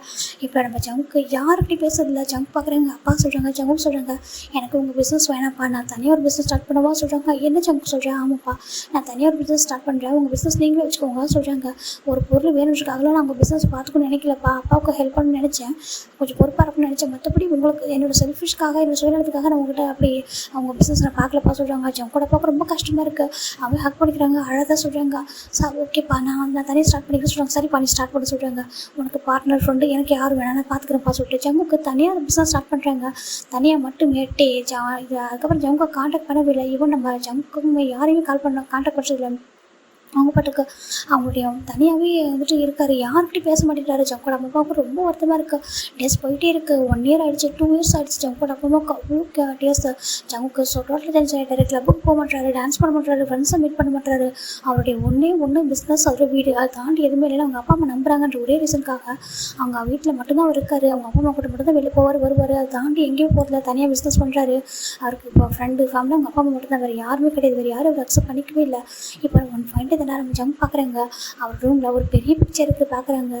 இப்போ நம்ம ஜங்க்கு யாருக்கிட்டே பேசுறதில்ல. ஜங்க் பார்க்குறாங்க. அப்பா சொல்கிறாங்க. ஜங்கும் சொல்கிறாங்க எனக்கு உங்கள் பிஸ்னஸ் வேணாம்ப்பா, நான் தனியாக ஒரு பிஸ்னஸ் ஸ்டார்ட் பண்ணவா சொல்கிறாங்க. என்ன ஜங்க் சொல்கிறேன். ஆமாப்பா நான் தனியாக ஒரு பிஸ்னஸ் ஸ்டார்ட் பண்ணுறேன், உங்கள் பிஸ்னஸ் நீங்களே வச்சுக்கோங்க சொல்கிறாங்க. ஒரு பொருள் வேணுன்றதுக்காகலாம் நான் உங்கள் பிஸ்னஸ் பார்த்துக்கணும்னு நினைக்கலப்பா, அப்பாவுக்கு ஹெல்ப் பண்ணணும்னு நினச்சேன், கொஞ்சம் பொறுப்பாக இருக்கும்னு நினச்சேன், மற்றபடி உங்களுக்கு என்னோடய செல்ஃபிஷ்காக என்னோட சுயநலத்துக்காக நான் உங்கள்கிட்ட அப்படி அவங்க பிஸ்னஸ் நான் பார்க்கலப்பா சொல்கிறாங்க. ஜங்கோட பார்க்க ரொம்ப கஷ்டமாக இருக்குது. அவங்க ஹக் பண்ணிக்கிறாங்க. அழகாக சொல்கிறாங்க. ஓகேப்பா நான் தனியாக ஸ்டார்ட் பண்ணிக்க சொல்கிறாங்க. சரிப்பா நீ ஸ்டார்ட் பண்ண சொல்கிறாங்க. உனக்கு பார்ட்னர் ஃப்ரெண்டு எனக்கு யாரும் வேணாம், நான் பார்த்துக்கிறேன்ப்பா சொல்லிட்டு ஜங்குக்கு தனியாக பிஸ்னஸ் ஸ்டார்ட் பண்ணுறாங்க. தனியாக மட்டும் இது அதுக்கப்புறம் ஜங்கை காண்டாக்ட் பண்ணவே இல்லை. ஈவன் நம்ம ஜங்குமே யாரையுமே காண்டாக்ட் பண்ணுறதில்லை. அவங்க பாட்டுக்கு அவங்களுடைய தனியாகவே வந்துட்டு இருக்கார். யார்கிட்டையும் பேச மாட்டேங்கிறாரு. ஜங்கோட அப்பாவுக்கு ரொம்ப வருத்தமாக இருக்குது. டேஸ் போயிட்டே இருக்குது. 1 இயர் ஆகிடுச்சு, 2 இயர்ஸ் ஆகிடுச்சு. ஜங்கோட அப்பாவுக்கு அவ்வளோ டேஸ் ஜங்குக்கு டோட்டல் டென்ஸ் ஆகிட்டாரு. கிளப்புக்கு போக மாட்டாரு, டான்ஸ் பண்ண மாட்டாரு, ஃப்ரெண்ட்ஸை மீட் பண்ண மாட்டாரு. அவருடைய ஒன்று பிஸ்னஸ், அவருடைய வீடு, அதை தாண்டி எதுவுமே இல்லை. அவங்க அப்பா அம்மா நம்புறாங்கன்ற ஒரே ரீசனுக்காக அவங்க வீட்டில் மட்டும்தான் அவர் இருக்கார். அவங்க அப்பா அம்மா கூட மட்டும்தான் வெளியே போவார் வருவார். அதை தாண்டி எங்கேயும் போகிறதில்ல, தனியாக பிஸ்னஸ் பண்ணுறாரு. அவருக்கு இப்போ ஃப்ரெண்டு ஃபேமிலி அவங்க அப்பா அம்மா மட்டும்தான், வேறு யாருமே கிடையாது. வேறு யாரும் அவர் அக்செப்ட் பண்ணிக்கவே இல்லை. இப்போ ஃபைண்ட் நம்ம ஜங்க் பார்க்குறாங்க. அவர் ரூமில் ஒரு பெரிய பிக்சர் இருக்குது பார்க்குறாங்க.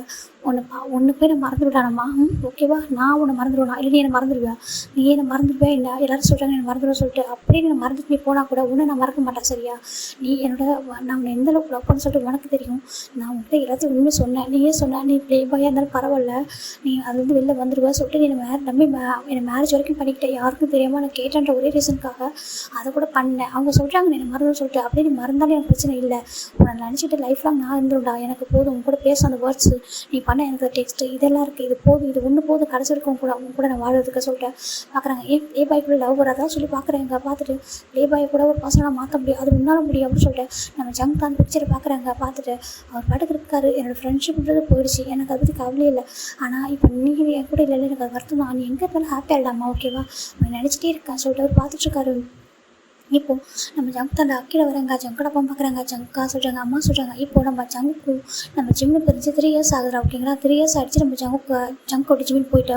ஒன்று போய் நான் மறந்து விட்டானம்மா. ஓகேவா நான் உன்னை மறந்துடுவேனா, இல்லை நீ என்னை மறந்துடுவேன், நீ என்னை மறந்துடுவேன், இல்லை எல்லோரும் சொல்கிறாங்க என்னை மறந்துடுவேன் சொல்லிட்டு அப்படியே நீ மறந்துட்டு நீ போனால் கூட உன்னை நான் மறக்க மாட்டேன் சரியா. நீ நான் உன்னை எந்த அளவுக்கு லவ் பண்ண சொல்லிட்டு உனக்கு தெரியும். நான் உங்கள்கிட்ட எல்லாத்தையும் உண்மை சொன்னேன், நீயே சொன்னேன், நீ ப்ளே பாயாக இருந்தாலும் பரவாயில்ல, நீ அது வந்து வெளில வந்துடுவேன் சொல்லிட்டு நீ என்னை மேரேஜ் வரைக்கும் பண்ணிக்கிட்டேன். யாருக்கும் தெரியாமல் நான் கேட்டேன்ற ஒரே ரீசனுக்காக அதை கூட பண்ணேன். அவங்க சொல்கிறாங்க நீ என்னை மறந்து சொல்லிட்டு அப்படியே நீ மறந்தாலும் எனக்கு பிரச்சனை இல்லை, உன்னை நினச்சிட்டு லைஃப் லாங் நான் இருந்துடா, எனக்கு போதும் உங்க கூட பேச அந்த வேர்ட்ஸு, நீ பண்ண எனக்கு டெக்ஸ்ட்டு இதெல்லாம் இருக்குது, இது போதும், இது ஒன்று போதும், கடைசி வரைக்கும் உங்க கூட நான் வாழ்றதுக்கு சொல்லிட்டு பார்க்குறாங்க. ப்ளே பாய் கூட லவ் வராதான் சொல்லி பார்க்குறாங்க. பார்த்துட்டு ப்ளே பாய் கூட ஒரு பர்சனாக மாற்ற முடியும், அது உன்னால முடியும் அப்படின்னு சொல்லிட்டு நம்ம ஜங்க் தான் பிக்சரை பார்க்குறாங்க. பார்த்துட்டு அவர் பாட்டுக்கு இருக்காரு. என்னோடய ஃப்ரெண்ட்ஷிப்ன்றது போயிடுச்சு, எனக்கு அதை பற்றி கவலையே இல்லை, ஆனால் இப்போ நீங்கள் என் கூட இல்லை, எனக்கு அது வருத்தம் தான், நீ எங்கே இருந்தாலும் ஹாப்பியாக இல்லாமா ஓகேவா, நான் நினச்சிட்டே இருக்கேன் சொல்லிட்டு அவர் பார்த்துட்ருக்காரு. இப்போது நம்ம ஜங்க் தாண்டா கீழே வராங்க, ஜங்கோட அப்பா பார்க்குறாங்க, ஜங்கா சொல்கிறாங்க, அம்மா சொல்கிறாங்க. இப்போது நம்ம ஜங்கும் நம்ம ஜிம்மில் பிரிஞ்சு 3 இயர்ஸ் ஆகுதுடா ஓகேங்களா. 3 இயர்ஸ் ஆகிடுச்சு. நம்ம ஜங்கோட ஜிம்மில் போயிட்டு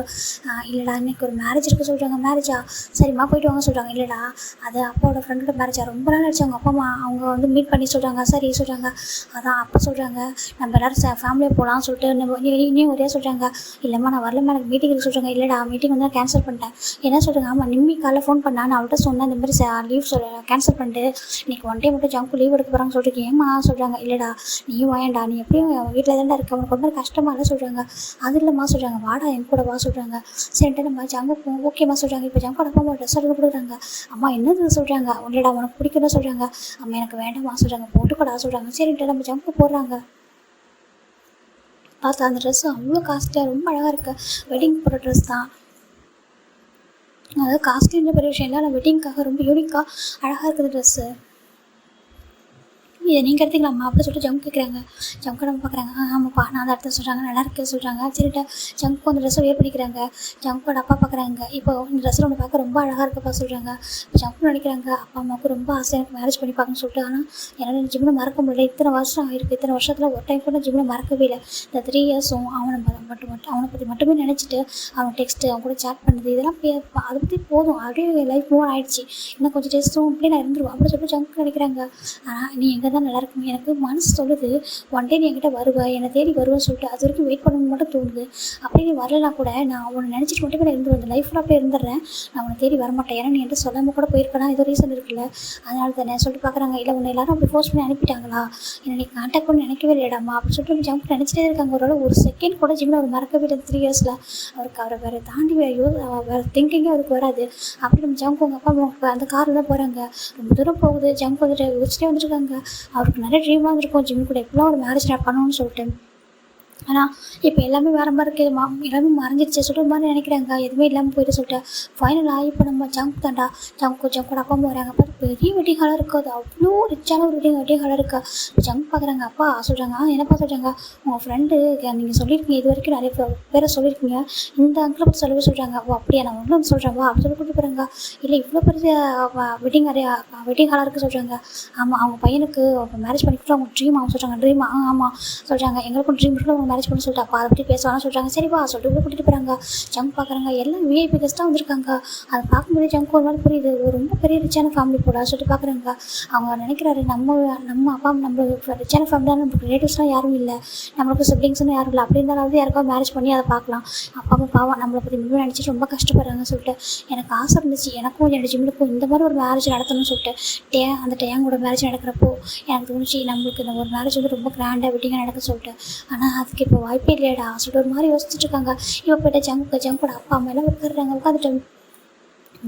இல்லைடா இன்னைக்கு ஒரு மேரேஜ் இருக்குது சொல்கிறாங்க. மேரேஜா? சரிம்மா போயிட்டு வாங்க சொல்கிறாங்க. இல்லைடா அது அப்பாவோட ஃப்ரெண்டோட மேரேஜா? ரொம்ப நாள் ஆச்சு அவங்க அப்பா அம்மா அவங்க வந்து மீட் பண்ணி சொல்கிறாங்க. சரி சொல்கிறாங்க. அதான் அப்பா சொல்கிறாங்க நம்ம எல்லோரும் ஃபேமிலியாக போகலான்னு சொல்லிட்டு இன்னும் ஒரே சொல்கிறாங்க. இல்லைம்மா நான் வரலம்மா எனக்கு மீட்டிங் இருக்குது சொல்கிறாங்க. இல்லைடா மீட்டிங் வந்து கேன்சல் பண்ணிட்டேன். என்ன சொல்கிறாங்க? ஆமாம் நிம்மி காலைல ஃபோன் பண்ணா நான் அவள்கிட்ட சொன்னேன் இந்த மாதிரி லீவ் கேன்சல் பண்ணிட்டு இன்றைக்கி 1 டே மட்டும் ஜங்கு லீவ் எடுக்க போகிறாங்க சொல்லிட்டு. ஏம்மா சொல்கிறாங்க. இல்லைடா நீயும் வாயண்டா, நீ எப்படியும் வீட்டில் தான்டா இருக்க, அவனுக்கு ரொம்ப கஷ்டமாக இல்லை சொல்கிறாங்க. அது இல்லைம்மா சொல்கிறாங்க. வாடா என் கூட வா சொல்கிறாங்க. சரின்ட்டு நம்ம ஜங்கு ஓகேம்மா சொல்கிறாங்க. இப்போ ஜங்கோட அப்பா அம்மா ட்ரெஸ் எடுத்து கொடுக்குறாங்க. அம்மா என்னது சொல்கிறாங்க. இல்லைடா உனக்கு பிடிக்குன்னு சொல்கிறாங்க. அம்மா எனக்கு வேண்டாம்மா சொல்கிறாங்க. போட்டுக்கடா சொல்கிறாங்க. சரின்ட்டு நம்ம ஜங்கு போடுறாங்க. பார்த்தா அந்த ட்ரெஸ்ஸு அவ்வளோ காஸ்ட்லியாக ரொம்ப அழகாக இருக்குது. வெட்டிங் போடுற ட்ரெஸ் தான். அதாவது காஸ்ட்லின்ற பெரிய விஷயம் இல்லை, ஆனால் வெட்டிங்காக ரொம்ப யூனிக்காக அழகாக இருக்குது ட்ரெஸ்ஸு. இதை நீங்கள் எடுத்துக்கலாமா அப்படி சொல்லிட்டு ஜங்க் கேட்குறாங்க. ஜங்க் நம்ம பார்க்குறாங்க. ஆமாப்பா நான் அந்த இடத்துல சொல்கிறாங்க. நல்லா இருக்கு சொல்கிறாங்க. சரிட்டா ஜங்க் அந்த ட்ரெஸ்ஸை வேர் பண்ணிக்கிறாங்க. ஜங்கோட அப்பா பார்க்குறாங்க. இப்போ இந்த ட்ரெஸ்ஸில் ஒன்று பார்க்க ரொம்ப அழகாக இருக்குப்பா சொல்கிறாங்க. இப்போ ஜங்க் நினைக்கிறாங்க அப்பா அம்மாவுக்கு ரொம்ப ஆசை எனக்கு மேரேஜ் பண்ணி பார்க்கணும்னு சொல்லிட்டு. ஆனால் என்னால் ஜிம்மில் மறக்க முடியல. இத்தனை வருஷம் ஆகிருக்கு. இத்தனை வருஷத்தில் ஒரு டைம் கூட ஜிம்மில் மறக்கவே இல்லை. இந்த 3 இயர்ஸும் அவனை பற்றி மட்டுமே நினச்சிட்டு அவன் டெக்ஸ்ட்டு அவன் கூட சேட் பண்ணுறது இதெல்லாம் அதை பற்றி போதும். அப்படியே லைஃப் மூவ் ஆகிடுச்சு. இன்னும் கொஞ்சம் டேஸ்ட்டும் அப்படியே நான் இருந்துருவேன் அப்படி சொல்லிட்டு ஜங்க் நினைக்கிறாங்க. ஆனால் நீ எங்கே தான் நல்லா இருக்கும் எனக்கு மனசு சொல்லுது. 1 டே நீ என்கிட்ட வருவேன், என்னை தேடி வருவேன்னு சொல்லிட்டு அது வரைக்கும் வெயிட் பண்ணணும்னு மட்டும் தோணுது. அப்படியே நீ வரலனா கூட நான் உன்னை நினச்சிட்டு மட்டுமே நான் இருந்துருவேன். இந்த லைஃப்பில் அப்படியே இருந்துடுறேன். நான் உன்னை தேடி வரமாட்டேன். ஏன்னா நீ என்கிட்ட சொல்லாமல் கூட போயிருக்கலாம். ஏதோ ரீசன் இருக்குல்ல, அதனால தானே சொல்லிட்டு பார்க்குறாங்க. இல்லை உன்னை எல்லாரும் அப்படி ஃபோர்ஸ் பண்ணி அனுப்பிட்டாங்களா, என்னை நீ கான்டாக்ட் பண்ணி நினைக்கவே இல்லைடாமா அப்படின்னு சொல்லிட்டு ஜம்ப் நினச்சிட்டே இருக்காங்க. ஒரு செகண்ட் கூட ஜிம்மில் அவர் மறக்கவே இல்லை. 3 இயர்ஸில் அவருக்கு அவரை வேறு தாண்டி வேறு திங்கிங்கே அவருக்கு வராது. அப்படி நம்ம ஜம்ப் அவங்க அப்பா அம்மா அந்த காரில் தான் போகிறாங்க. ரொம்ப தூரம் போகுது. ஜம்ப் வந்துட்டு யோசிச்சிட்டே வந்துருக்காங்க. அவருக்கு நிறைய ட்ரீமாக இருந்திருக்கும் ஜிம் கூட எப்படிலாம் ஒரு மேரேஜ் நான் பண்ணணும்னு சொல்லிட்டு. ஆனால் இப்போ எல்லாமே வேறு மாதிரி இருக்குது. எல்லாமே மறைஞ்சிருச்சு சொல்கிற மாதிரி நினைக்கிறாங்க. எதுவுமே இல்லாமல் போயிட்டு சொல்லிட்டு ஃபைனலாக இப்போ நம்ம ஜங்க் தாண்டா ஜங்கோட அப்பா அம்மா வராங்க. அப்போ பெரிய வெட்டிங் ஹாலாக இருக்குது. அது அவ்வளோ ரிச்சான ஒரு வெட்டிங் ஹாலாக இருக்குது. ஜங்க் பார்க்குறாங்க. அப்பா சொல்கிறாங்க. என்னப்பா சொல்கிறாங்க. உங்கள் ஃப்ரெண்டு நீங்கள் சொல்லியிருக்கீங்க இது வரைக்கும் நிறைய பேரை சொல்லியிருக்கீங்க. இந்த அங்கிளை பற்றி சொல்லவே சொல்கிறாங்க. ஓ அப்படியா நான் ஒன்றும் சொல்கிறேன்வா அப்படி சொல்லி கூப்பிட்டு போகிறாங்க. இல்லை இவ்வளோ பெரிய வெட்டிங் ஹாலாக இருக்குது சொல்கிறாங்க. ஆமாம் அவங்க பையனுக்கு மேரேஜ் பண்ணிக்கிட்டு அவங்க ட்ரீம் ஆகும் சொல்கிறாங்க. ட்ரீம் ஆமாம் சொல்கிறாங்க. எங்களுக்கும் ட்ரீம் இருக்குது அவங்க மேரேஜ் பண்ணி சொல்லிட்டு அப்பா அதை பற்றி பேசுவான்னு சொல்கிறாங்க. சரிப்பா சொல்லிட்டு கூட கூட்டிகிட்டு போகிறாங்க. ஜங்க் பார்க்குறாங்க. எல்லாம் விஐபி கெஸ்ட்டாக வந்திருக்காங்க. அதை பார்க்கும்போது ஜங்க் ஒரு மாதிரி புரியுது. ரொம்ப பெரிய ரிச்சான ஃபேமிலி போட சொல்லிட்டு பார்க்குறாங்க. அவங்க நினைக்கிறாரு நம்ம அப்பா நம்ம ரிச்சான ஃபேமிலியான நமக்கு ரிலேட்டிவ்ஸ்லாம் யாரும் இல்லை, நம்மளுக்கு சிப்ளிங்ஸ்னு யாரும் இல்லை. அப்படி இருந்தாலும் யாருக்காவது மேரேஜ் பண்ணி அதை பார்க்கலாம். அப்பா அம்மா பாவம் நம்மளை பற்றி முன்னாடி நினச்சிட்டு ரொம்ப கஷ்டப்படுறாங்கன்னு சொல்லிட்டு எனக்கு ஆசை இருந்துச்சு. எனக்கும் என்னோட ஜிம்முக்கும் இந்த மாதிரி ஒரு மேரேஜ் நடத்தணும்னு சொல்லிட்டு அந்த டேங்கோட மேரேஜ் நடக்கிறப்போ எனக்கு தோணுச்சு நம்மளுக்கு இந்த ஒரு மேரேஜ் வந்து ரொம்ப கிராண்டாக வெட்டிங்காக நடக்க சொல்லிட்டு. ஆனால் அதுக்கு இப்போ வாய்ப்பே இல்லையாடா சொல்லிட்டு ஒரு மாதிரி யோசிச்சுட்டு இருக்காங்க. இப்போ போய்ட்டு ஜங்கோட அப்பா அம்மா எல்லாம் உட்காந்துட்டு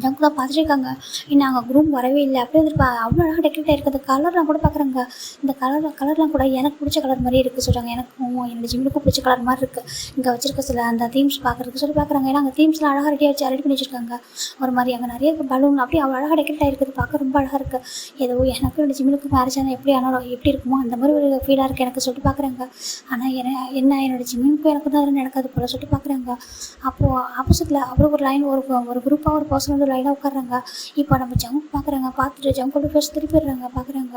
ஜங்கு தான் பார்த்துருக்காங்க. இன்னும் அங்கே குரூம் வரவே இல்லை. அப்படியே வந்துட்டு அவ்வளோ அழகாக டெக்கரேட் ஆகிருக்கு. அந்த கலர்லாம் கூட பார்க்குறாங்க. இந்த கலர்லாம் கூட எனக்கு பிடிச்ச கலர் மாதிரியே இருக்குது சொல்கிறாங்க. எனக்கும் என்னோடய ஜிம்முக்கும் பிடிச்ச கலர் மாதிரி இருக்குது. இங்கே வச்சிருக்க சில அந்த தீம்ஸ் பார்க்குறதுக்கு சொல்லி பார்க்குறாங்க. ஏன்னா அங்கே தீம்ஸ்லாம் அழகாக ரெடி பண்ணி வச்சுருக்காங்க. ஒரு மாதிரி அங்கே நிறைய பலூன் அப்படியே அவ்வளோ அழகாக டெக்கரேட் ஆகிருக்குது. பார்க்க ரொம்ப அழகாக இருக்குது. ஏதோ எனக்கும் என்னோடய ஜிம்முக்கு மேரேஜ் ஆனால் எப்படி இருக்குமோ அந்த மாதிரி ஒரு ஃபீலாக இருக்குது எனக்கு சொல்லிட்டு பார்க்குறாங்க. ஆனால் என்னோடய ஜிம்முக்கும் எனக்கு தான் நடக்காது போல சொல்லிட்டு பார்க்குறாங்க. அப்போது ஆப்போசிட்டில் அவ்வளோ ஒரு லைன் ஒரு குரூப்பாக ஒரு பர்சன் லைனாக உட்காடுறாங்க. இப்போ நம்ம ஜங்க் பார்க்குறாங்க. பார்த்துட்டு ஜங்கோட ஃபேஸ் திருப்பிடுறாங்க. பார்க்குறாங்க.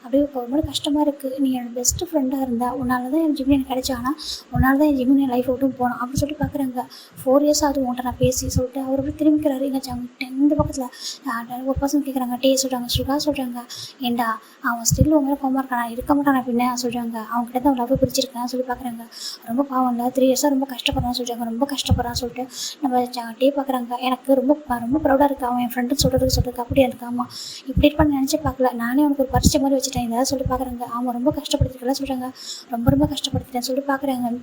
அப்படியே இப்போ ரொம்ப கஷ்டமாக இருக்குது. நீ என்னோட பெஸ்ட்டு ஃப்ரெண்டாக இருந்தால் உன்னால் தான் என் ஜிம்மி எனக்கு கிடைச்சா. ஆனால் உன்னால் தான் என் ஜிம்மி என் லைஃப் விட்டும் போனோம் அப்படின்னு சொல்லிட்டு பார்க்குறாங்க. 4 இயர்ஸ் ஆகுது உன்ட்ட நான் பேசி சொல்லிட்டு அவர் அப்படி திரும்பிக்கிறாரு. இங்கே ஜங்க் இந்த பக்கத்தில் ஒரு பர்சன் கேட்குறாங்க. சொல்கிறாங்க. சுகா சொல்கிறாங்க. ஏண்டா அவன் ஸ்டில் உங்களை கோமா இருக்கானா இருக்க மாட்டானா பின்ன சொல்கிறாங்க. அவங்ககிட்ட தான் லவ் பிடிச்சிருக்கான்னு சொல்லி பார்க்குறாங்க. ரொம்ப பாவம் இல்லை 3 இயர்ஸாக ரொம்ப கஷ்டப்படுறான்னு சொல்கிறாங்க. ரொம்ப கஷ்டப்படுறான்னு சொல்லிட்டு நம்ம பார்க்குறாங்க. எனக்கு ரொம்ப ப்ரௌடாக இருக்குது அவன் என் ஃப்ரெண்டு சொல்கிறதுக்கு அப்படியே இருக்காமா இப்படி இருப்பான்னு நினச்சி பார்க்கல. நானே அவனுக்கு ஒரு பரிச்சை மாதிரி வச்சுட்டேன் ஏதாவது சொல்லி பார்க்குறாங்க. அவன் ரொம்ப கஷ்டப்படுத்திருக்கலாம் சொல்கிறாங்க. ரொம்ப கஷ்டப்படுத்திட்டேன்னு சொல்லி பார்க்குறாங்க.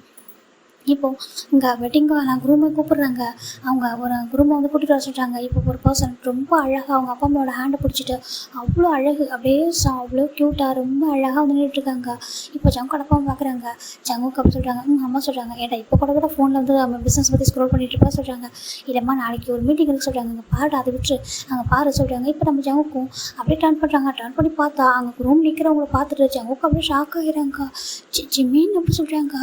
இப்போது இங்கே வெட்டிங்காக குரூமை கூப்பிட்றாங்க. அவங்க ஒரு குரூமை வந்து கூட்டிகிட்டு வர சொல்கிறாங்க. இப்போ ஒரு பர்சன் ரொம்ப அழகாக அவங்க அப்பா அம்மாவோட ஹேண்டை பிடிச்சிட்டு அவ்வளோ அழகு அப்படியே அவ்வளோ க்யூட்டாக ரொம்ப அழகாக வந்து நின்றுட்டுருக்காங்க. இப்போ ஜங்கோட அப்பா பார்க்குறாங்க. ஜங்குக்கு அப்போ சொல்கிறாங்க. அம்மா சொல்கிறாங்க. ஏன்டா இப்போ கூட ஃபோனில் வந்து அவங்க பிஸ்னஸ் பற்றி ஸ்க்ரோல் பண்ணிட்டு இருப்பா சொல்கிறாங்க. இல்லைம்மா நாளைக்கு ஒரு மீட்டிங் இருக்கு சொல்கிறாங்க. அங்கே பாருடா அதை விட்டு அங்கே பாரு சொல்கிறாங்க. இப்போ நம்ம ஜங்குக்கும் அப்படியே டர்ன் பண்ணுறாங்க. டர்ன் பண்ணி பார்த்தா அங்கே ரூம் நிற்கிறவங்கள பார்த்துட்டு ஜங்குக்கு அப்படியே ஷாக் ஆகிறாங்க. ஜிம்மின்னு அப்படி சொல்கிறாங்க.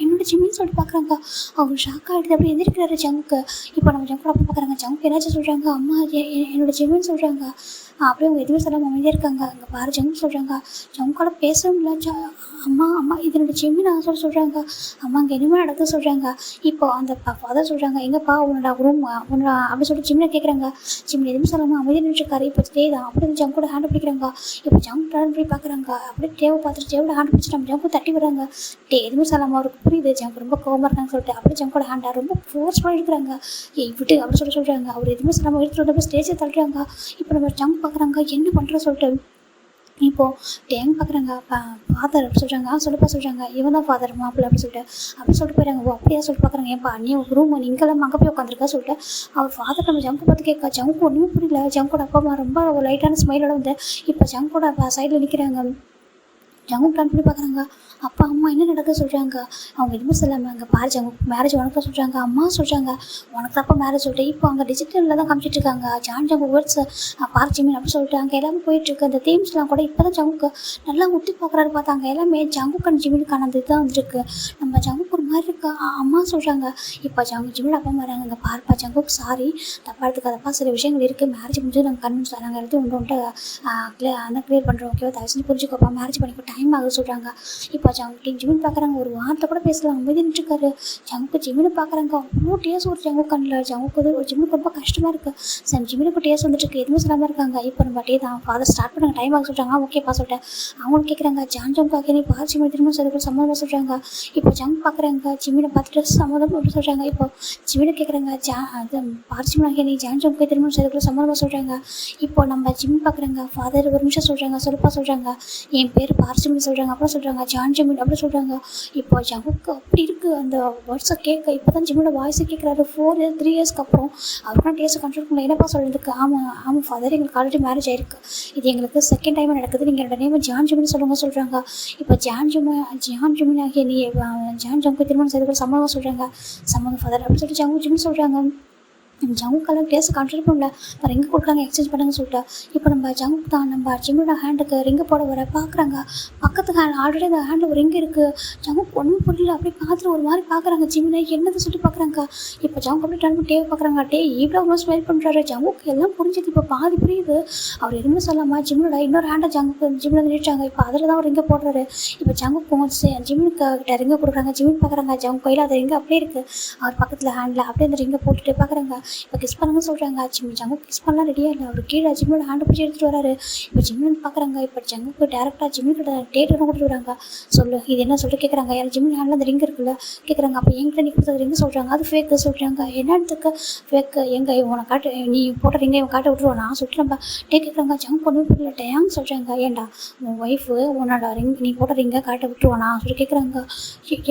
என்னோட ஜிம்மின்னு சொல்லிட்டு பார்க்குறாங்க. அவங்க ஷாக் ஆகிடுது. அப்படி எந்திரிக்கிறாரு ஜங்குக்கு. இப்போ நம்ம ஜங்கோட அப்பா பார்க்குறாங்க. ஜங்குக்கு ஏதாச்சும் சொல்கிறாங்க. அம்மா என்னோட ஜிம்மின்னு சொல்கிறாங்க. அப்படியே அவங்க எதுவுமே சொல்லாமல் அமைதியாக இருக்காங்க. அங்கே பாரு ஜங்கு சொல்கிறாங்க. ஜங்குக்கால பேசவும் இல்லை. அம்மா அம்மா இது என்னோட ஜிம்மி நான் சொல்கிறாங்க. அம்மா அங்கே இனிமேல் நடக்குது சொல்கிறாங்க. இப்போ அந்த ஃபாதர் சொல்கிறாங்க, எங்கப்பா உன்னோட ரூம் உன்னோட அப்படி சொல்லிட்டு ஜிம்மில் கேட்குறாங்க. ஜிம்மில் எதுவும் சொல்லாமல் அமைதியாக நின்றுருக்காரு. இப்போ தான் அப்படி ஜங்கோட ஹேண்ட் பிடிக்கிறாங்க. இப்போ ஜங்கு டேன் போய் பார்க்குறாங்க. அப்படியே டேவை பார்த்துட்டு டேவோட ஹேண்ட் பிடிச்சிட்டு நம்ம ஜங்கு தட்டி வராங்க. எதுவும் சொல்லாமல் அவருக்கு புரியுது ஜங்கு ரொம்ப கோவமாக இருக்காங்கன்னு சொல்லிட்டு அப்படியே ஜங்கோட ஹேண்டை ரொம்ப ஃபோர்ஸ் பண்ணி எடுக்கிறாங்க. விட்டு அப்படி சொல்கிறாங்க. அவர் எதுவுமே சொல்லாமல் எடுத்துகிட்டு வந்து ஸ்டேஜை தள்ளுறாங்க. இப்போ நம்ம ஜங்கு பார்க்குறாங்க என்ன பண்ணுற சொல்லிட்டு. இப்போது டேங் பார்க்குறாங்க. ஃபாதர் அப்படி சொல்கிறாங்க. சொல்லுப்பா சொல்கிறாங்க. இவன் தான் ஃபாதர் மாப்பிள்ளை அப்படி சொல்லிட்டு போயிடறாங்க. ஓ அப்படியா சொல்லிட்டு பார்க்குறாங்க. ஏன்ப்பா நீ ரூம் நீங்களாம் அங்கே போய் உட்காந்துருக்கா சொல்லிட்டு அவர் ஃபாதர் நம்ம ஜங்கு பார்த்து கேட்கா. ஜங்கு ஒன்றுமே புரியல. ஜங்கோட அப்பா அம்மா ரொம்ப ஒரு லைட்டான ஸ்மைலோட வந்து இப்போ ஜங்கோட சைடில் நிற்கிறாங்க. ஜங்கு பிளான் பண்ணி பார்க்குறாங்க. அப்பா அம்மா என்ன நடக்க சொல்கிறாங்க. அவங்க எதுவுமே சொல்லாமல் அங்கே பாரு ஜங்கு மேரேஜ் உனக்கு சொல்கிறாங்க. அம்மா சொல்கிறாங்க உனக்கு தப்பா மேரேஜ் சொல்லிட்டு. இப்போ அங்கே டிஜிட்டலில் தான் காமிச்சிட்டு இருக்காங்க. ஜங்கு வேர்ட்ஸ் பாரு ஜிம்மி அப்படி சொல்லிட்டு அங்கே எல்லாமே போயிட்டுருக்கு. அந்த தீம்ஸ்லாம் கூட இப்போ தான் ஜங்குக்கு நல்லா ஊற்றி பார்க்குறாரு. பார்த்தாங்க எல்லாமே ஜங்குக்கான ஜிம்மினுக்கான அந்த இதுதான் வந்துருக்கு. நம்ம ஜங்குக்கு ஒரு மாதிரி இருக்கா. அம்மா சொல்கிறாங்க. இப்போ ஜிம்மியோட அப்பா வராங்க. அங்கே பாருப்பா ஜங்குக்கு சாரி தப்பா எடுத்துக்காதப்பா சில விஷயங்கள் இருக்குது. மேரேஜ் முடிஞ்சு நாங்கள் கன்வின்ஸ் நாங்கள் எடுத்து ஒன்று அந்த கிளியர் பண்ணுறோம். ஓகேவா தயவு செஞ்சு புரிஞ்சுக்கோப்பா மேரேஜ் பண்ணிக்கோ டைம் ஆகுது சொல்கிறாங்க. இப்போ ஜங்கு ஜிம்மின் பார்க்குறாங்க. ஒரு வார்த்தை கூட பேசலாம் அமைதி நின்றுருக்காரு. ஜங்கு ஜிம்மினை பார்க்குறாங்க. அவ்வளோ டேஸ் ஒரு ஜங்கு கண்ணில் ஜங்குக்கு ஒரு ஜிம்முக்கு ரொம்ப கஷ்டமாக இருக்குது. சார் ஜிம்மினுக்கு டேஸ் வந்துட்டுருக்கு. எதுவுமே சொல்லாமல் இருக்காங்க. இப்போ நம்ம டே தான் ஃபாதர் ஸ்டார்ட் பண்ணுங்க டைம் ஆக சொல்கிறாங்க. ஓகேப்பா சொல்லிட்டேன். அவங்களும் கேட்குறாங்க ஜங்குக்காக நீ பார் ஜிம்மி திரும்ப சொல்லிட்டு சம்மதமாக சொல்கிறாங்க. இப்போ ஜங்கு பார்க்குறாங்க. ஜிம்மினை பார்த்துட்டு சம்மதம் அப்படி சொல்கிறாங்க. இப்போ ஜிம்மினை கேட்குறாங்க. பார் ஜிம்மினாக நீ ஜங்குக்கு திரும்ப சொல்லிட்டு சம்மதமாக சொல்கிறாங்க. இப்போ நம்ம ஜிம்மி பார்க்குறாங்க. ஃபாதர் ஒரு நிமிஷம் சொல்கிறாங்க. சொல்லுப்பா சொல்கிறாங்க. என் பேர் பார் ஜிம்மின்னு சொல்கிறாங்க. அப்புறம் சொல்கிறாங்க ஜிம்மி அப்படி சொல்கிறாங்க. இப்போ ஜங்குக்கு அப்படி இருக்குது அந்த வேர்ட்ஸை கேட்க. இப்போ தான் ஜிம்மியோட வாய்ஸை கேட்குறாரு. 3 இயர்ஸ்க்கு அப்புறம் அவருக்கான டேஸ்ட்டை கண்ட்ரோல் பண்ணல. என்னப்பா சொல்கிறதுக்கு. ஆமாம் ஃபாதர் எங்களுக்கு ஆல்ரெடி மேரேஜ் ஆயிருக்கு. இது எங்களுக்கு செகண்ட் டைம் நடக்குது. நீங்கள் என்னோட நேம் ஜிம்மின்னு சொல்கிறாங்க. இப்போ ஜிம்மி ஆகிய நீ ஜங்கு திருமணம் செய்து சம்மதமாக சொல்கிறாங்க. சம்மதம் ஃபாதர் அப்படின்னு சொல்லிட்டு ஜிம்மி சொல்கிறாங்க. ஜங்குக்கால டேஸ்ட்டை கண்ட்ரோல் பண்ணல. இப்போ ரிங்கு கொடுக்குறாங்க எக்ஸ்சேஞ்ச் பண்ணுங்கன்னு சொல்லிட்டு. இப்போ நம்ம ஜங்குக்கு தான் நம்ம ஜிம்மியோட ஹேண்டுக்கு ரிங்கு போட வர பார்க்குறாங்க. பக்கத்து ஹேண்ட் ஆல்ரெடி அந்த ஹேண்டில் ஒரு ரிங்கு இருக்குது. ஜங்குக்கு ஒன்றும் புரியல. அப்படியே பார்த்துட்டு ஒரு மாதிரி பார்க்குறாங்க. ஜிம்மினை என்னது சொல்லிட்டு பார்க்குறாங்க. இப்போ ஜங்கு அப்படியே டர்ன் பண்ணி பார்க்குறாங்க. இவ்வளோ ரொம்ப ஸ்மைல் பண்ணுறாரு. ஜங்குக்கு எல்லாம் புரிஞ்சது. இப்போ பாதி புரியுது. அவர் எதுவுமே சொல்லாமல் ஜிம்மியோட இன்னொரு ஹேண்டை ஜிம்மில் நிறுத்தாங்க. இப்போ அதில் தான் ஒரு ரிங்கை போடுறாரு. இப்போ ஜங்குக்கு ஜிம்மினுக்கு கிட்ட ரிங்கை கொடுக்குறாங்க. ஜிம்மின் பார்க்குறாங்க. ஜங்கு கையில் அந்த ரிங்கு அப்படியே இருக்குது. அவர் பக்கத்தில் ஹேண்டில் அப்படியே அந்த ரிங்கை போட்டுட்டு பார்க்குறாங்க. இப்போ கிஸ் பண்ணுங்கன்னு சொல்கிறாங்க. ஜங்கு கிஸ் பண்ணலாம் ரெடியாக இல்லை. அவர் கீழே ஜிம்மியோட ஹேண்ட் பிடிச்சி எடுத்துகிட்டு வராரு. இப்போ ஜிம்மின்னு பார்க்குறாங்க. இப்போ ஜங்குக்கு டேரெக்டாக ஜிம்மியோட டேட்டை கொடுத்துட்டு வராங்க. சொல்லு இது என்ன சொல்லிட்டு கேட்குறாங்க. யாரும் ஜிம்மின் ஹேண்டில் அந்த ரிங் இருக்குல்ல கேட்குறாங்க. அப்போ என்கிட்ட நீ கொடுத்தது ரிங்கு சொல்கிறாங்க. அது ஃபேக்கு சொல்கிறாங்க. என்னத்துக்கு ஃபேக்கு எங்கே உன காட்டு நீ போட்ட ரிங்கை இவன் காட்ட விட்டுருவோம் நான் சொல்லிட்டு நம்ம கேட்குறாங்க. ஜங்கு ஒன்றுமே புரியல. டேங் சொல்கிறாங்க. ஏன்டா உன் ஒய்ஃபு உன்னோட ரிங் நீ போட்ட ரிங்கை காட்ட விட்டுருவானா சொல்லி கேட்குறாங்க.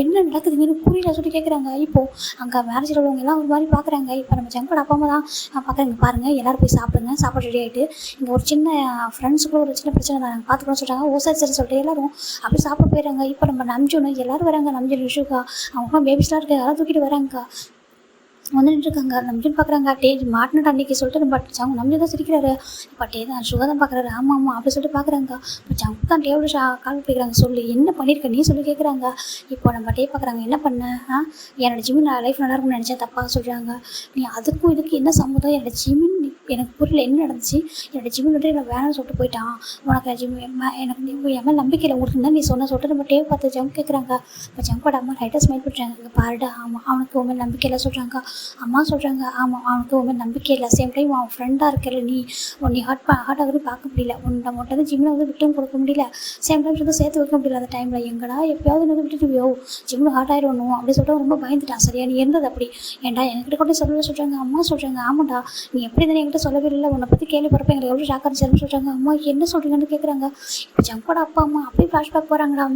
என்ன நடக்குதுங்கன்னு புரியல சொல்லி கேட்குறாங்க. இப்போது அங்கே மேரேஜில் உள்ளவங்க எல்லாம் ஒரு மாதிரி பார்க்குறாங்க. இப்போ நம்ம ஜங்கோட அப்பா அம்மா தான் பார்க்குறாங்க. பாருங்கள் எல்லோரும் போய் சாப்பிடுங்க. சாப்பாடு ரெடி ஆகிட்டு இங்கே ஒரு சின்ன ஃப்ரெண்ட்ஸுக்குள்ள ஒரு சின்ன பிரச்சனை தான் நாங்கள் பார்த்துக்கணும்னு சொல்கிறாங்க. ஓ சரி சொல்லிட்டு எல்லோரும் அப்படி சாப்பிட போயிடுறாங்க. இப்போ நம்ம நம்ஜுன்னு எல்லோரும் வராங்க. நம்ஜன் விஷுக்கா அவங்களாம் பேபிஸ்லாம் இருக்காங்க. எல்லாம் தூக்கிட்டு வராங்கக்கா வந்து நின்றுருக்காங்க. நம்ஜன் பார்க்குறாங்க. மாட்டினட்டு அன்றைக்கி சொல்லிட்டு நம்ம ஜங்கு நம்ஜன் தான் சிரிக்கிறாரு. இப்போ தான் சுகர் தான் பார்க்குறாரு. ஆமாம் அப்படி சொல்லிட்டு பார்க்குறாங்க. இப்போ ஜங்கு தான் டேவோட கால் பிடிக்கிறாங்க. சொல்லு என்ன பண்ணியிருக்க நீ சொல்லி கேட்குறாங்க. இப்போ நம்ம பார்க்குறாங்க. என்ன பண்ண என்னோட ஜிம்மின் லைஃப் நல்லா இருக்கும்னு நினச்சேன் தப்பாக சொல்கிறாங்க. நீ அதுக்கும் இதுக்கு என்ன சம்மதம். என்னோட ஜிம்மின் எனக்கு புரியல என்ன நடந்துச்சு. என்னோட ஜிம்மின் வந்து என்னை வேணாம்னு சொல்லிட்டு போயிட்டான். உனக்கு எனக்கு என் மேலே நம்பிக்கையில் உங்களுக்கு தான் நீ சொன்ன சொல்லிட்டு நம்ம பார்த்து ஜங்கு கேட்குறாங்க. இப்போ ஜங்கோட அம்மா லைட்டாக ஸ்மைல் பண்ணுறாங்க. பாருடா ஆமாம் அவனுக்கு உண்மை நம்பிக்கையில் சொல்கிறாங்க. அம்மா சொல்கிறாங்க. ஆமாம் அவனுக்கு உண்மை நம்பிக்கை இல்லை. சேம் டைம் அவன் ஃப்ரெண்டாக இருக்கல நீ ஹார்ட் ஆகுது பார்க்க முடியல. உன்னை மட்டும் வந்து ஜிம்மில் வந்து விட்டும் கொடுக்க முடியல. சேம் டைம் வந்து சேர்த்து வைக்க முடியல. அந்த டைமில் எங்கடா எப்பயாவது வந்து விட்டுட்டு ஜிம்மில் ஹார்ட் ஆகிடணும் அப்படி சொல்லிட்டு ரொம்ப பயந்துட்டான். சரியா நீ இருந்தது அப்படி ஏன்டா என்கிட்ட கூட சொல்லவே சொல்கிறாங்க. அம்மா சொல்கிறாங்க. ஆமாண்டா நீ எப்படி தானே என்கிட்ட சொல்லவே இல்லை. உன்னை பற்றி கேள்விப்படுறப்ப எங்களுக்கு எவ்வளோ ஷாக்காக இருந்துச்சுன்னு சொல்கிறாங்க. அம்மா என்ன சொல்கிறீங்கன்னு கேட்குறாங்க. இப்போ ஜங்கோட அப்பா அம்மா அப்படியே ஃப்ளாஷ்பேக் போகிறாங்கடா.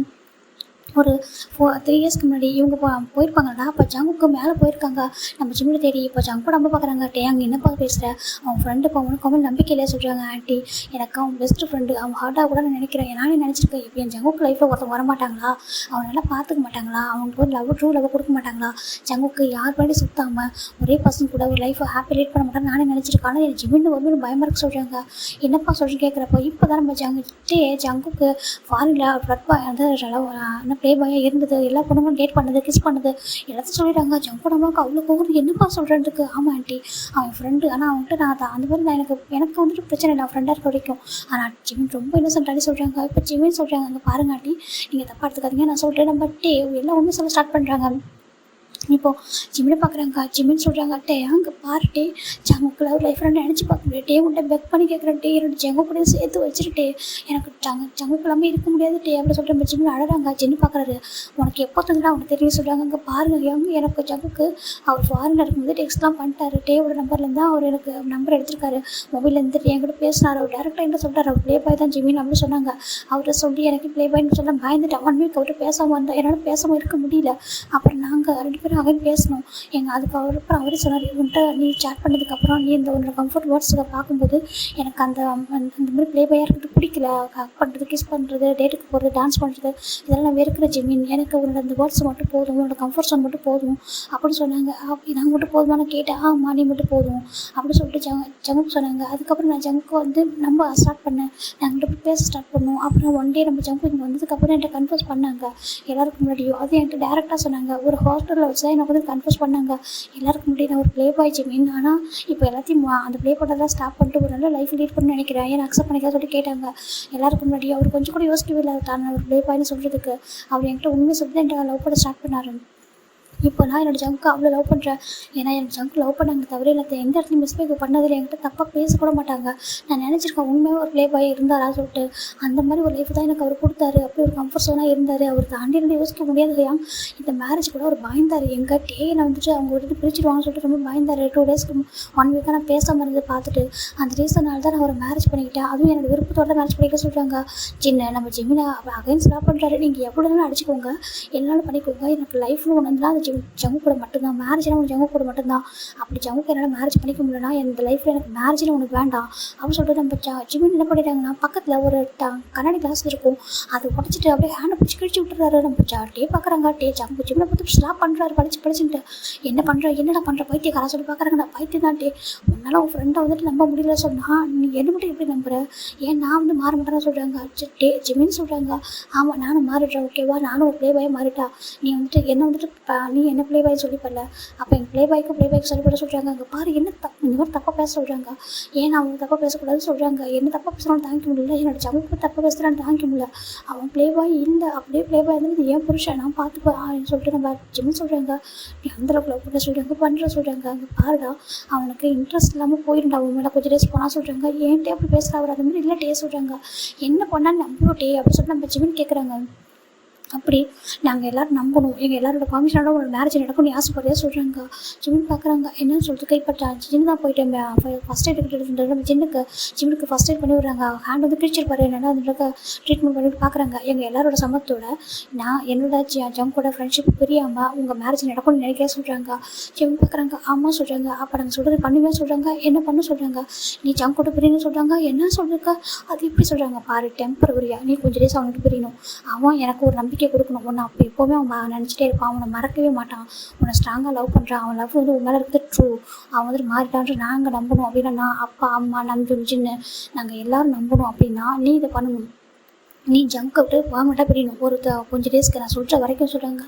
ஒரு 3 இயர்ஸ்க்கு முன்னாடி இவங்க போயிருப்பாங்கடா. அப்போ ஜங்குக்கு மேலே போயிருக்காங்க நம்ம ஜிம்மில் தேடி. இப்போ ஜங்கோட அம்மா பார்க்குறாங்க. அங்கே என்னப்பா பேசுகிற அவன் ஃப்ரெண்டு இப்போ அவனுக்கு அவன் நம்பிக்கையிலே சொல்கிறாங்க. ஆண்டி எனக்கு அவன் பெஸ்ட்டு ஃப்ரெண்டு அவன் ஹார்ட்டாக கூட நான் நினைக்கிறேன். நானே நினச்சிருக்கேன். இப்போ என் ஜங்குக்கு லைஃப்பில் ஒருத்தவங்க வரமாட்டாங்களா. அவன் நல்லா பார்த்துக்க மாட்டாங்களா. அவனுக்கு ஒரு ட்ரூ லவ் கொடுக்க மாட்டாங்களா. ஜங்குக்கு யார் பண்ணி சுற்றாமல் ஒரே பர்சன் கூட ஒரு லைஃப்பை ஹாப்பி லீட் பண்ண மாட்டாங்க நானே நினச்சிருக்கேன். ஆனால் என் ஜிம்மின்னு ஒரு பயமாக இருக்க சொல்கிறாங்க. என்னப்பா சொல்கிறேன் கேட்குறப்போ இப்போ தான் நம்ம ஜங்குக்கு ஃபாரினில் ஃப்ளட் வந்து என்ன ப்ளே பாயாக இருந்தது, எல்லா பொண்ணுங்களும் டேட் பண்ணது, கிஸ் பண்ணது எல்லாத்தையும் சொல்லிட்டாங்க. ஜங்கு நமக்கு அவ்வளோ போகிறது என்னப்பா சொல்கிறதுக்கு. ஆமாம் ஆண்டி அவன் ஃப்ரெண்டு, ஆனால் அவன்கிட்ட நான் அந்த மாதிரி நான் எனக்கு வந்துட்டு பிரச்சனை இல்லை ஃப்ரெண்டாக இருக்க வரைக்கும். ஆனால் ஜிமின் ரொம்ப இன்னசென்ட்டாக சொல்கிறாங்க. இப்போ ஜிமின் சொல்கிறாங்க, அங்கே பாருங்க ஆண்டி நீங்கள் தப்பாக எடுத்துக்காதீங்க, நான் சொல்கிறேன் நம்ம எல்லாம் ஒன்றும் சொல்ல ஸ்டார்ட் பண்ணுறாங்க. இப்போது ஜிம்மினை பார்க்குறாங்க. ஜிம்மின்னு சொல்கிறாங்க, அங்கே பாருட்டே ஜங்குக்குள்ள ஒரு லைஃப் ஃப்ரெண்ட் நினச்சி பார்க்க முடியாது, உன்ட்ட பெக் பண்ணி கேட்குறேன், என்னோட ஜங்கு கூட சேர்த்து வச்சுருட்டே எனக்கு ஜங்குக்குள்ளாமே இருக்க முடியாது அப்படி சொல்கிறேன். ஜிம்மின் அழகாங்க. ஜின்னு பார்க்குறாரு, உனக்கு எப்போ தந்துடா உனக்கு தெரியும் சொல்கிறாங்க. அங்கே பாருங்க எனக்கு ஜங்குக்கு அவர் ஃபாரினில் இருக்கும்போது டெக்ஸ்ட்லாம் பண்ணிட்டாரு. டேவோட நம்பர்லேருந்து அவர் எனக்கு நம்பர் எடுத்திருக்காரு, மொபைல்லேருந்து என்கிட்ட பேசினார். அவர் டேரெக்டாக என்ன சொல்கிறார், அவர் ப்ளே பாய் தான் ஜிம்மின் அப்படின்னு சொன்னாங்க. அவர்கிட்ட சொல்லி எனக்கு ப்ளே பாய்னு சொல்ல பயந்துட்டு 1 வீக் அவர்கிட்ட பேசாமல் வந்தேன். என்னால் பேசாமல் இருக்க முடியல. அப்புறம் நாங்கள் 2 பேரும் அவன் பேசணும் அதுக்கப்புறம் அவரே சொன்னார், உன்ட்ட நீ சேட் பண்ணதுக்கப்புறம் நீ இந்த உன்னோட கம்ஃபர்ட் வேர்ட்ஸில் பார்க்கும்போது எனக்கு அந்த மாதிரி ப்ளே பாயாக இருக்கிறது பிடிக்கல, ஹக் பண்ணுறது, கிஸ் பண்ணுறது, டேட்டுக்கு போகிறது, டான்ஸ் பண்ணுறது இதெல்லாம் வெறுக்கிற ஜிமின், எனக்கு உன்னோட அந்த வேர்ட்ஸ் மட்டும் போதும், உன்னோட கம்ஃபர்ட் ஜோன் மட்டும் போதும் அப்படின்னு சொன்னாங்க. நான் மட்டும் போதுமானு கேட்டேன். ஆமாம் நீ மட்டும் போதும் அப்படின்னு சொல்லிட்டு ஜங்குக்கு சொன்னாங்க. அதுக்கப்புறம் நான் ஜங்குக்கு வந்து நம்ம ஸ்டார்ட் பண்ணேன், நாங்கள் போய் பேச ஸ்டார்ட் பண்ணோம். அப்புறம் ஒன் டே நம்ம ஜங்கு இங்கே வந்ததுக்கப்புறம் என்கிட்ட கன்ஃபர்ஸ் பண்ணாங்க எல்லாருக்கும் முன்னாடியும். அது என்கிட்ட டேரெக்டாக சொன்னாங்க. ஒரு ஹாஸ்டலில் வச்சு தான் எனக்கு வந்து கன்ஃபர்ஸ் பண்ணாங்க எல்லாருக்கும் முன்னாடி. நான் ஒரு ப்ளே பாய் ஜிமின், ஆனால் இப்போ எல்லாத்தையும் அந்த ப்ளே பண்ணுறதெல்லாம் ஸ்டாப் பண்ணிட்டு ஒரு நல்ல லைஃப் லீட் பண்ணணும்னு நினைக்கிறேன், ஏன்னா அக்செப்ட் பண்ணிக்க சொல்லி கேட்டாங்க எல்லாருக்கும் முன்னாடி. அவர் கொஞ்சம் கூட யோசிக்கவே இல்லை தான் ஒரு ப்ளே பாய்னு சொல்கிறதுக்கு. அவர் என்கிட்ட உண்மையை சொல்லிட்டு என்கிட்ட லவ் பண்ண ஸ்டார்ட் பண்ணாரு. இப்போ நான் என்னோடய ஜங்குக்கு அவ்வளோ லவ் பண்ணுறேன், ஏன்னா என்னோடய ஜங்கு லவ் பண்ணாங்க தவிர எனக்கு எந்த இடத்துலையும் மிஸ்டேக் பண்ணதில்லை, என்கிட்ட தப்பாக பேசக்கூட மாட்டாங்க. நான் நினச்சிருக்கேன் உண்மையாக ஒரு ப்ளே பாய் இருந்தாரா சொல்லிட்டு. அந்த மாதிரி ஒரு லைஃப் தான் எனக்கு அவர் கொடுத்தாரு. அப்படி ஒரு கம்ஃபர்ட் ஜோனாக இருந்தார். அவர் தாண்டி ரெண்டு யோசிக்க முடியாதுயா. இந்த மேரேஜ் கூட அவர் பயந்தார், எங்கள் டேயில் வந்துட்டு அவங்க விட்டு பிரிச்சுடுவாங்கன்னு சொல்லிட்டு ரொம்ப பயந்தார். 2 டேஸ்க்கு 1 வீக்காக நான் பேசாமல் இருந்து பார்த்துட்டு அந்த ரீசனால தான் நான் அவரை மேரேஜ் பண்ணிக்கிட்டேன். அதுவும் என்னோடய விருப்பத்தோட மேரேஜ் பண்ணிக்க சொல்கிறாங்க. நம்ம ஜிமினை அகைன்ஸ் ஸ்டாப் பண்ணுறாரு, நீங்கள் எவ்வளோ நாளும் அடிச்சுக்கோங்க, என்னாலும் பண்ணிக்கோங்க, எனக்கு லைஃப்னு ஒன்று வந்து அந்த ஜங்கு கூட மட்டும்தான் மேரேஜ்னா ஒன்று ஜங்கு கூட மட்டும்தான். அப்படி ஜங்குக்கு என்னால் மேரேஜ் பண்ணிக்க முடியலன்னா என் லைஃப்பில் எனக்கு மேரேஜ்னு ஒன்று வேண்டாம் அப்படின்னு சொல்லிட்டு நம்ம ஜிமின் என்ன பண்ணிட்டாங்கன்னா பக்கத்தில் ஒரு கண்ணாடி கிளாஸ் இருக்கும், அதை உடச்சிட்டு அப்படியே ஹேண்டை பிடிச்சி கிழிச்சு விட்டுறாரு. நம்ம டே பார்க்குறாங்க, ஜங்கு ஜிமினை பார்த்து ஸ்டாப் பண்ணுறாரு படிச்சுட்டு என்ன பண்ணுற என்னடா பண்ணுற பைத்தியக்காரா சொல்லி பார்க்குறாங்க. நான் பைத்தியம் தான் உன்னால் உன் ஃப்ரெண்டை வந்துட்டு நம்ப முடியல சொன்னால் நீ என்ன மட்டும் எப்படி நம்புற, ஏன் நான் வந்து மாற மாட்டேன்னு சொல்கிறாங்க. ஜிமின்னு சொல்கிறாங்க, ஆமாம் நானும் மாறிடுறேன் ஓகேவா, நானும் ஒரு ப்ளே பாயை மாறிட்டா, நீ வந்துட்டு என்ன வந்துட்டு நீ என்ன ப்ளே பாய் சொல்லி பண்ணல, அப்போ எங்கள் ப்ளே பாய்க்கு சொல்லிப்பட சொல்கிறாங்க. அங்கே பாரு என்ன இந்த மாதிரி தப்பாக பேச சொல்கிறாங்க, ஏன் அவங்க தப்பாக பேசக்கூடாதுன்னு சொல்கிறாங்க. என்ன தப்பாக பேசுகிறான்னு தாங்கிக்க முடியல, என்னோட ஜமுக்கு தப்பாக பேசுகிறான்னு தாங்கிக்க முடியல. அவன் ப்ளே பாய் இல்லை, அப்படியே ப்ளே பாய் வந்து ஏன் புருஷன் நான் பார்த்துப்பேன் சொல்லிட்டு நம்ம ஜிம்னு சொல்கிறாங்க. நீ அந்தளவுக்கு லவ் பண்ண சொல்கிறாங்க, பண்ணுற சொல்கிறாங்க. அங்கே பாருடா அவனுக்கு இன்ட்ரெஸ்ட் இல்லாமல் போயிருந்தா அவன் மேலே கொஞ்சம் டேஸ் போனால் சொல்கிறாங்க. ஏன்ட்டே அப்படி பேசுகிறா அவர் அது மாதிரி இல்லை டே சொல்கிறாங்க. என்ன பண்ணான்னு நம்புறோம் டே அப்படின்னு சொல்லிட்டு நம்ம ஜிம்னு கேட்குறாங்க. அப்படி நாங்கள் எல்லோரும் நம்பணும், எங்கள் எல்லாரோட பர்மிஷனோட ஒரு மேரேஜ் நடக்கும் நீ ஆசைப்படியா சொல்கிறாங்க. ஜிம்னு பார்க்குறாங்க என்னன்னு சொல்லிட்டு கைப்பற்றா ஜின்னு தான் போயிட்டு ஃபஸ்ட் எய்ட் எடுத்துகிட்டு நம்ம ஜிம்முக்கு ஃபஸ்ட் எய்ட் பண்ணி விடுறாங்க. ஹேண்ட் வந்து கிழிச்சிருப்பாரு, என்னென்னா அதுக்கு ட்ரீட்மெண்ட் பண்ணிட்டு பார்க்குறாங்க. எங்கள் எல்லாரோட சமத்தோட நான் என்னோட ஜங்கோட ஃப்ரெண்ட்ஷிப் பிரியாமல் உங்கள் மேரேஜ் நடக்கும்னு நினைக்க சொல்கிறாங்க. ஜிம் பார்க்குறாங்க ஆமாம் சொல்கிறாங்க. அப்போ நாங்கள் சொல்கிறது பண்ணுவேன் சொல்கிறாங்க. என்ன பண்ண சொல்கிறாங்க, நீ ஜங்கோட பிரியணும்னு சொல்கிறாங்க. என்ன சொல்லிருக்க அது எப்படி சொல்கிறாங்க, பாரு டெம்பரவரியா நீ கொஞ்சம் டேஸ் அவனுக்கு பிரியணும், அவன் எனக்கு ஒரு நம்பிக்கை கொடுக்கணும், உன்னை அப்போ எப்போவுமே அவன் நினச்சிட்டே இருப்பான், அவனை மறக்கவே மாட்டான், உன்னை ஸ்ட்ராங்காக லவ் பண்ணுறான், அவன் லவ் வந்து உன் மேலே இருக்கிறது ட்ரூ, அவன் வந்துட்டு மாறிட்டான்ட்டு நாங்கள் நம்பணும் அப்படின்னா நான் அப்பா அம்மா நம்பிச்சுன்னு நாங்கள் எல்லோரும் நம்பணும் அப்படின்னா நீ இதை பண்ணணும், நீ ஜங்கை விட்டு வாங்கட்டா பிரியணும் ஒரு கொஞ்சம் டேஸ்க்கு நான் சொல்கிற வரைக்கும் சொல்கிறாங்க.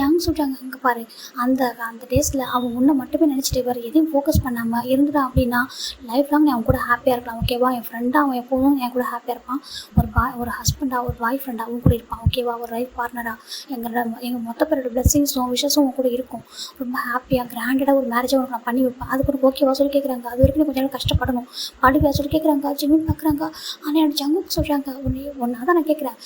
யங் சொல்கிறாங்க அங்கே பாரு அந்த டேஸில் அவன் உன்னை மட்டுமே நினச்சிட்டே பாரு, எதையும் ஃபோக்கஸ் பண்ணாமல் இருந்துட்டான் அப்படின்னா லைஃப் லாங் நீ அவன் கூட ஹாப்பியாக இருக்கலாம் ஓகேவா. என் ஃப்ரெண்டாக அவன் எப்போதும் என் கூட ஹாப்பியாக இருப்பான், ஒரு ஹஸ்பண்டாக ஒரு பாய் ஃப்ரெண்டாக அவன் கூட இருப்பான் ஓகேவா, ஒரு லைஃப் பார்ட்னராக எங்கள் மொத்த பேரோட பிளெஸிங்ஸும் விஷஸும் அவன் கூட இருக்கும். ரொம்ப ஹாப்பியாக கிராண்டடாக ஒரு மேரேஜை உனக்கு நான் பண்ணி வைப்பேன், அது கூட ஓகேவா சொல்லி கேட்குறாங்க. அது வரைக்கும் கொஞ்சம் நேரம் கஷ்டப்படணும் பாடுவா சொல்லி கேட்குறாங்க. ஜிமின் பார்க்குறாங்க. ஆனால் என்னோட ஜங்குக்கு சொல்கிறாங்க ஒன்று அதான் நான் கேட்குறேன்,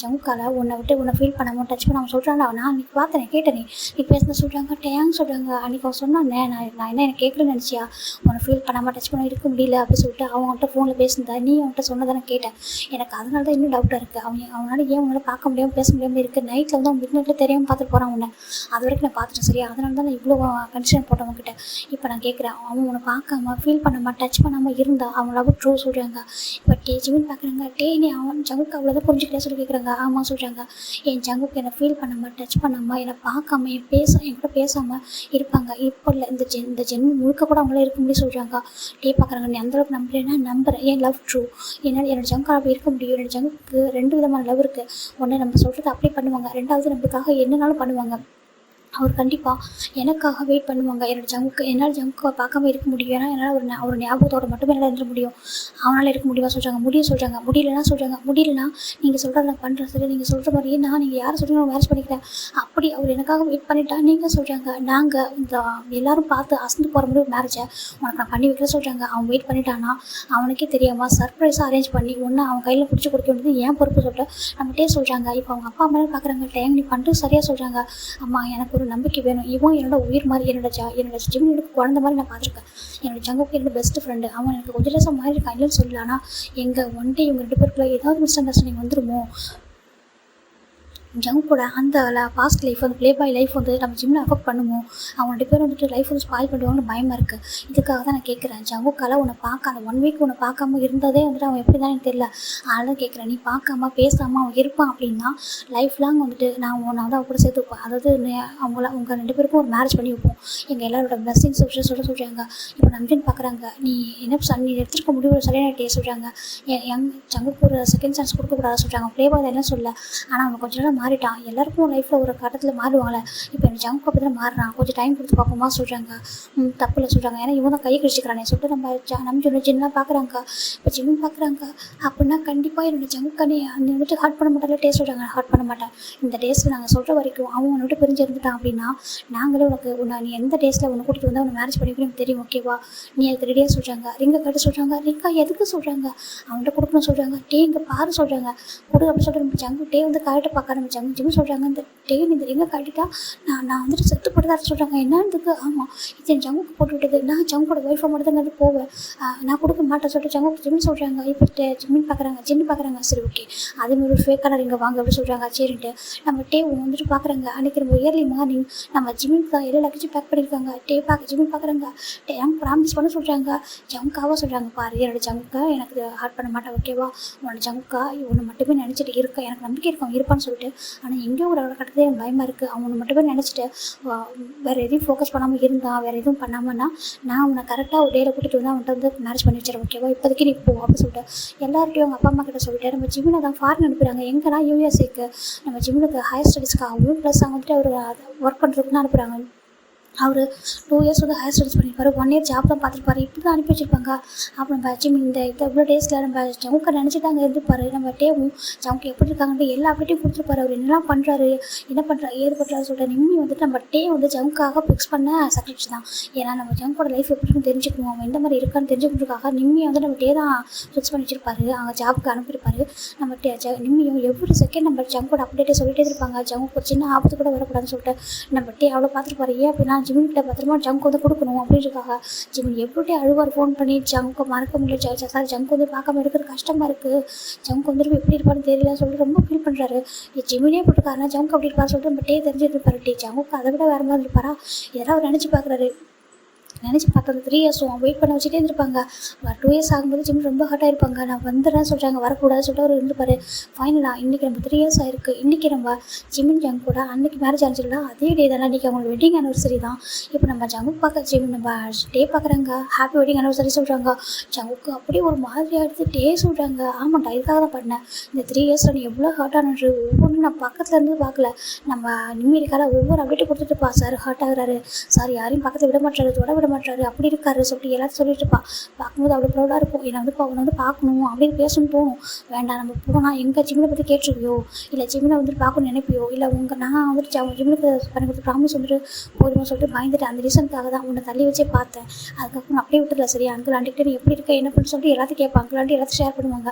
ஜங்குக்கால உன்னை விட்டு உன்னை ஃபீல் பண்ணாமல் டச் பண்ணாமல் சொல்கிறான். நான் அன்றைக்கி பார்த்தேன் கேட்டேனே நீ பேசுன சொல்கிறாங்க. டேங் சொல்கிறாங்க. அன்றைக்கி அவன் சொன்னான் நான் என்ன எனக்கு கேட்குறேன்னு நினச்சியா, உன்னை ஃபீல் பண்ணாமல் டச் பண்ண இருக்க முடியல அப்படின்னு சொல்லிட்டு அவங்கள்ட்ட ஃபோனில் பேசியிருந்தா நீ அவன்கிட்ட சொன்னதை நான் கேட்டேன். எனக்கு அதனால தான் இன்னும் டவுட்டாக இருக்குது, அவனால் ஏன் உன்னால் பார்க்க முடியாமல் பேச முடியாமல் இருக்குது. நைட்டில் வந்து அவன் மிட் நைட்டில் தெரியாமல் பார்த்துட்டு போகிறான் உன்னை, அது வரைக்கும் நான் பார்த்துட்டேன் சரியா, அதனால தான் நான் இவ்வளோ கண்டிஷன் போட்டவங்ககிட்ட. இப்போ நான் கேட்குறேன் அவன் உன்னை பார்க்காம ஃபீல் பண்ணாமல் டச் பண்ணாமல் இருந்தால் அவன் லவ் ட்ரூ சொல்கிறாங்க. இப்போ ஜிமின் பார்க்குறாங்க. நீ நீ அவன் ஜங்குக்கு அவ்வளோதான் புரிஞ்சுக்கிட்டே சொல்லி கேட்குறாங்க. ஆமாம் சொல்கிறாங்க. என் ஜங்குக்கு என்னை ஃபீல் பண்ணாமல் டச் பண்ணாமல் என்னை பார்க்காம என் கூட பேசாமல் இருப்பாங்க. இப்போ இல்லை, இந்த ஜென்மம் முழுக்க கூட அவங்களே இருக்க முடியும் சொல்கிறாங்க. டே பார்க்குறாங்க. நீ அந்தளவுக்கு நம்புறேன்னா நம்புறேன். ஏன் லவ் ட்ரூ. என்னால் என்னோட ஜங்கு அப்படி இருக்க முடியும். என்னோட ஜங்குக்கு 2 விதமான லவ் இருக்குது. ஒன்று நம்ம சொல்கிறது அப்படியே பண்ணுவாங்க, 2வது நம்மளுக்காக என்னனாலும் பண்ணுவாங்க. அவர் கண்டிப்பாக எனக்காக வெயிட் பண்ணுவாங்க. என்னால் ஜங்குவை பார்க்காம இருக்க முடியும். ஏன்னா என்னால் ஒரு ஞாபகத்தோடு மட்டுமே என்னால் இருந்துட முடியும். அவனால் இருக்க முடியுமா சொல்கிறாங்க. சொல்கிறாங்க. முடியலன்னா நீங்கள் சொல்கிறத நான் பண்ணுறேன் சரி, நீங்கள் சொல்கிற மாதிரியே நீங்கள் யாரை சொல்கிறீங்க மேரேஜ் பண்ணிக்கிறேன். அப்படி அவர் எனக்காக வெயிட் பண்ணிட்டா நீங்கள் சொல்கிறாங்க. நாங்கள் இந்த எல்லோரும் பார்த்து அசந்து போகிற மாதிரி ஒரு மேரேஜை உனக்கு நான் பண்ணி வைக்கல சொல்கிறாங்க. அவன் வெயிட் பண்ணிட்டான்னா அவனுக்கே தெரியாமல் சர்ப்ரைஸாக அரேஞ்ச் பண்ணி ஒன்று அவன் கையில் பிடிச்சி கொடுக்க வேண்டியது ஏன் பொறுப்பு சொல்லிட்டு நம்மகிட்டே சொல்கிறாங்க. இப்போ அவங்க அப்பா அம்மா பார்க்குறாங்க. டைம் நீ பண்ணுறது சரியாக சொல்கிறாங்க. அம்மா எனக்கு ஒரு நம்பிக்கை வேணும். இவன் என்னோட உயிர் மாதிரி, என்னோட ஜிம் எனக்கு குழந்த மாதிரி நான் பார்த்துருக்கேன். என்னோட ஜங்குக்கு என்னோட பெஸ்ட் ஃப்ரெண்டு. அவன் எனக்கு கொஞ்சம் லேசாக மாதிரி இருக்கான் இல்லைன்னு சொல்லல. ஆனால் எங்கள் ஒன் டே இவங்க 2 பேருக்குள்ள ஏதாவது மிஸ் அண்டர்ஸ்டாண்டிங் வந்துருமோ. ஜங்குக்கூட அந்த பாஸ்ட் லைஃப் அந்த ப்ளே பாய் லைஃப் வந்து நம்ம ஜிம்மில் அஃபெக்ட் பண்ணுமோ. அவங்க 2 பேரும் வந்துட்டு லைஃப் வந்து ஸ்பாயில் பண்ணுவாங்கன்னு பயமாக இருக்குது. இதுக்காக தான் நான் கேட்குறேன். ஜங்குக்கால உன்னை பார்க்க அந்த 1 வீக் உன்னை பார்க்காம இருந்ததே வந்துட்டு அவன் எப்படி தான் எனக்கு தெரியல. அதனால தான் கேட்குறேன். நீ பார்க்காம பேசாமல் அவன் இருப்பான் அப்படின்னா லைஃப் லாங் வந்துட்டு நான் உன்னை வந்து அவன் கூட சேர்த்து வைப்பேன். அதாவது உங்கள் 2 பேருக்கும் ஒரு மேரேஜ் பண்ணி வைப்போம். எங்கள் எல்லாரோட பிளஸ்ஸிங்ஸ் சொல்கிறாங்க. இப்போ நம்பின்னு பார்க்குறாங்க. நீ நீ எடுத்துருக்க முடிவு சரியான டே சொல்கிறாங்க. ஜங்குக்கு ஒரு செகண்ட் சான்ஸ் கொடுக்கக்கூடாது சொல்கிறாங்க. ப்ளே பாய் என்ன சொல்ல. ஆனால் அவன் கொஞ்சம் நாள் மாறிட்டான். எல்லாருக்கும் லைஃப்பில் ஒரு கட்டத்தில் மாறுவாங்களே. இப்போ எனக்கு ஜங்கு அப்படி தான் மாறுறான். கொஞ்சம் டைம் கொடுத்து பார்ப்போமா சொல்கிறாங்க. தப்பு இல்லை சொல்கிறாங்க. ஏன்னா இவன் தான் கை கழிச்சிக்கிறானே சொல்லிட்டு நம்ம சொன்ன ஜிம்லாம் பார்க்குறாங்க. இப்போ ஜிம் பார்க்குறாங்க அப்படின்னா கண்டிப்பாக என்னோட ஜங்குக்கானே அந்த வந்துட்டு ஹார்ட் பண்ண மாட்டாங்க. டேஸ்ட் சொல்கிறாங்க. ஹார்ட் பண்ண மாட்டேன். இந்த டேஸில் நாங்கள் சொல்கிற வரைக்கும் அவன் வந்துட்டு பிரிஞ்சு இருந்துட்டான் அப்படின்னா நாங்களே நீ எந்த டேஸில் உன்னை கூட்டிகிட்டு வந்தால் உன்னை மேரேஜ் பண்ணிக்கணும் தெரியும் ஓகேவா. நீ அதுக்கு ரெடியாக சொல்கிறாங்க. ரிங்கை கட்ட சொல்கிறாங்க. ரிங்கா எதுக்கு சொல்கிறாங்க. அவன்கிட்ட கொடுக்கணும் சொல்கிறாங்க. டே இங்கே பாரு சொல்கிறாங்க. கொடு அப்படி சொல்லிட்டு ஜங்கு டே வந்து கரெக்டாக பார்க்க ஆரம்பிச்சாங்க. ஜிம் சொல்கிறாங்க. இந்த டே இந்த ரிங்கை கட்டிட்டா நான் வந்துட்டு செத்து போட்டுதான் சொல்கிறாங்க. என்னதுக்கு. ஆமாம் இது என் ஜங்குக்கு போட்டு விட்டது. நான் ஜங்கோட ஒய்ஃபை மட்டும் தான் போவேன். நான் கொடுக்க மாட்டேன் சொல்லிட்டு ஜங்கு ஜிம் சொல்கிறாங்க. இப்போ ஜிம்மின் பார்க்குறாங்க. சரி ஓகே அதேமாதிரி ஒரு ஃபேக்கான ரிங்கை வாங்க அப்படி சொல்கிறாங்க. சரின்ட்டு நம்ம டே வந்துட்டு பார்க்குறாங்க. அன்றைக்கி நம்ம இயர்லி மார்னிங் நம்ம ஜிம்மின் தான் எல்லா லக்கேஜும் பேக் பண்ணியிருக்காங்க. ஜிம்மின் பார்க்குறாங்க. ஜங்கு ப்ராமிஸ் பண்ண சொல்கிறாங்க. ஜங்குக்காக சொல்கிறாங்க. பாரு என்னோட ஜங்குக்கா எனக்கு ஹார்ட் பண்ண மாட்டேன் ஓகேவா. உன்னோட ஜங்குக்கா இவனை மட்டுமே நினச்சிட்டு இருக்க எனக்கு நம்பிக்கை இருக்கும் இருப்பான்னு சொல்லிட்டு. ஆனால் எங்கேயோ ஒரு கட்டத்தில் எனக்கு பயமாக இருக்குது. அவனை மட்டுமே நினச்சிட்டு வேறு எதையும் ஃபோக்கஸ் பண்ணாமல் இருந்தான். வேறு எதுவும் பண்ணாமன்னா நான் அவனை கரெக்டாக ஒரு டேயில் கூட்டிகிட்டு வந்து அவன்கிட்ட வந்து மேரேஜ் பண்ணி வச்சிடறேன் ஓகேவா. இப்போதைக்கு நீ போ அப்படின்னு சொல்லிட்டு எல்லார்ட்டையும் அவங்க அப்பா அம்மா கிட்ட சொல்லிட்டு நம்ம ஜிம்மில் தான் ஃபாரின் அனுப்புகிறாங்க. எங்கன்னா யூஎஸ்ஏக்கு நம்ம ஜிம்முக்கு ஹையர் ஸ்டடீஸ்க்காகவும் ப்ளஸ் அவங்க வந்துட்டு அவர் ஒர்க் பண்ணுறதுக்குன்னு அனுப்புகிறாங்க. அவர் 2 இயர்ஸ் வந்து ஹையர் ஸ்டடீஸ் பண்ணியிருப்பாரு. 1 இயர் ஜாப் தான் பார்த்துருப்பாரு. இப்படி தான் அனுப்பி வச்சிருப்பாங்க. அப்புறம் நம்ம ஜிம் இந்த எவ்வளோ டேஸில் நம்ம ஜவுக்கை நினச்சிட்டு அங்கே இருந்துப்பார். நம்ம டேவும் ஜவுக்கு எப்படி இருக்காங்கன்ட்டு எல்லா அப்டேட்டையும் கொடுத்துருப்பாரு. அவர் என்னெல்லாம் பண்ணுறாரு ஏது பண்ணுறாரு சொல்லிட்டு நிம்மி வந்துட்டு நம்ம டே வந்து ஜவுக்காக ஃபிக்ஸ் பண்ண சக்ரிஃபைஸ் தான். ஏன்னா நம்ம ஜவுக்கோட லைஃப் எப்படின்னு தெரிஞ்சுக்கணும், அவன் எந்த மாதிரி இருக்கான்னு தெரிஞ்சுக்கிறதுக்காக நிம்மியை வந்து நம்ம டே தான் ஃபிக்ஸ் பண்ணி வச்சிருப்பாரு. அங்கே ஜாபுக்கு அனுப்பியிருப்பாரு. நம்ம நிம்மியும் எவ்ரி செகண்ட் நம்ம ஜவுக்கோட அப்டேட்டை சொல்லிட்டே இருப்பாங்க. ஜவுக்கு ஒரு சின்ன ஆபத்து கூட வரக்கூடாதுன்னு சொல்லிட்டு நம்ம டே அவ்வளோ பார்த்துருப்பாரு. ஏன் அப்படின்னா ஜிம்மின்கிட்ட பத்திரமா ஜங்க் வந்து கொடுக்கணும் அப்படின்றதுக்காக ஜிம்மின் எப்படி அழுவார் ஃபோன் பண்ணி ஜங்க்கை மறக்க முடியல. சார் ஜங்க் வந்து பார்க்காம இருக்கிறது கஷ்டமாக இருக்குது. ஜங்க் வந்து எப்படி இருப்பான்னு தெரியல சொல்லிட்டு ரொம்ப ஃபீல் பண்ணுறாரு. ஜிம்மினே போட்டுருக்காருன்னா ஜங்க் அப்படி இருப்பாரு சொல்லிட்டு நம்ம டே தெரிஞ்சுட்டு இருப்பாரு. ஜங்குக்கு அதை விட வேறு மாதிரி இருப்பாரா இதெல்லாம் அவர் நினச்சி பார்க்குறாரு. நினச்சி பார்த்தது 3 இயர்ஸும் வெயிட் பண்ண வச்சுட்டே இருந்திருப்பாங்க. 2 இயர்ஸ் ஆகும்போது ஜிம் ரொம்ப ஹர்ட் ஆகிருப்பாங்க. நான் வந்துடுறேன் சொல்கிறாங்க. வரக்கூடாது சொல்லிட்டு அவர் இருந்துப்பார். ஃபைனலாக இன்றைக்கி நம்ம 3 இயர்ஸ் ஆகிருக்கு. இன்றைக்கி நம்ம ஜிம்மின் ஜங்க் கூட அன்றைக்கி மேரேஜ் ஆனிச்சுல அதே டே தானே. இன்றைக்கி அவங்களோட வெட்டிங் ஆனிவர்சரி தான். இப்போ நம்ம ஜங்குக்கு பார்க்க நம்ம டே பார்க்குறாங்க. ஹாப்பி வெட்டிங் ஆனிவர்சரி சொல்கிறாங்க. ஜங்குக்கு அப்படியே ஒரு மாதிரி எடுத்து டே சொல்கிறாங்க. ஆமாண்டா இதுக்காக தான் பண்ணேன். இந்த 3 இயர்ஸில் நீ எவ்வளோ ஹர்ட் ஆனது ஒவ்வொன்றும் நான் பக்கத்தில் இருந்து பார்க்கல. நம்ம நிம்மதிக்காக ஒவ்வொரு அப்டேட்டு கொடுத்துட்டுப்பா. சார் ஹர்ட் ஆகுறாரு, சார் யாரையும் பக்கத்தில் விட மாட்டாரு, தொட விட மாட்டாரு, அப்படி இருக்காரு சொல்லிட்டு எல்லாத்தையும் சொல்லிட்டுப்பா. பார்க்கும்போது அவ்வளோ ப்ரௌடாக இருக்கும். என்னை வந்து அவனை வந்து பார்க்கணும் அப்படின்னு பேசணும்னு தோணும். வேண்டாம் நம்ம போனால் எங்கள் ஜிம்மினை பற்றி கேட்டுருவியோ இல்லை ஜிம்மினை வந்துட்டு பார்க்கணும்னு நினைப்பியோ இல்லை நான் வந்துட்டு ஜிம்முக்கு பண்ணி கொடுத்து ப்ராமிஸ் வந்துட்டு போதுமா சொல்லிட்டு பயந்துட்டு அந்த ரீசனுக்காக தான் உன்னை தள்ளி வச்சே பார்த்தேன். அதுக்கப்புறம் அப்படியே விட்டுல சரியா அங்கிள் ஆண்டிகிட்ட நீ எப்படி இருக்க என்ன பண்ணு சொல்லிட்டு எல்லாத்தையும் கேட்பேன். அங்கிள் ஆண்டி எல்லாத்தையும் ஷேர் பண்ணுவாங்க.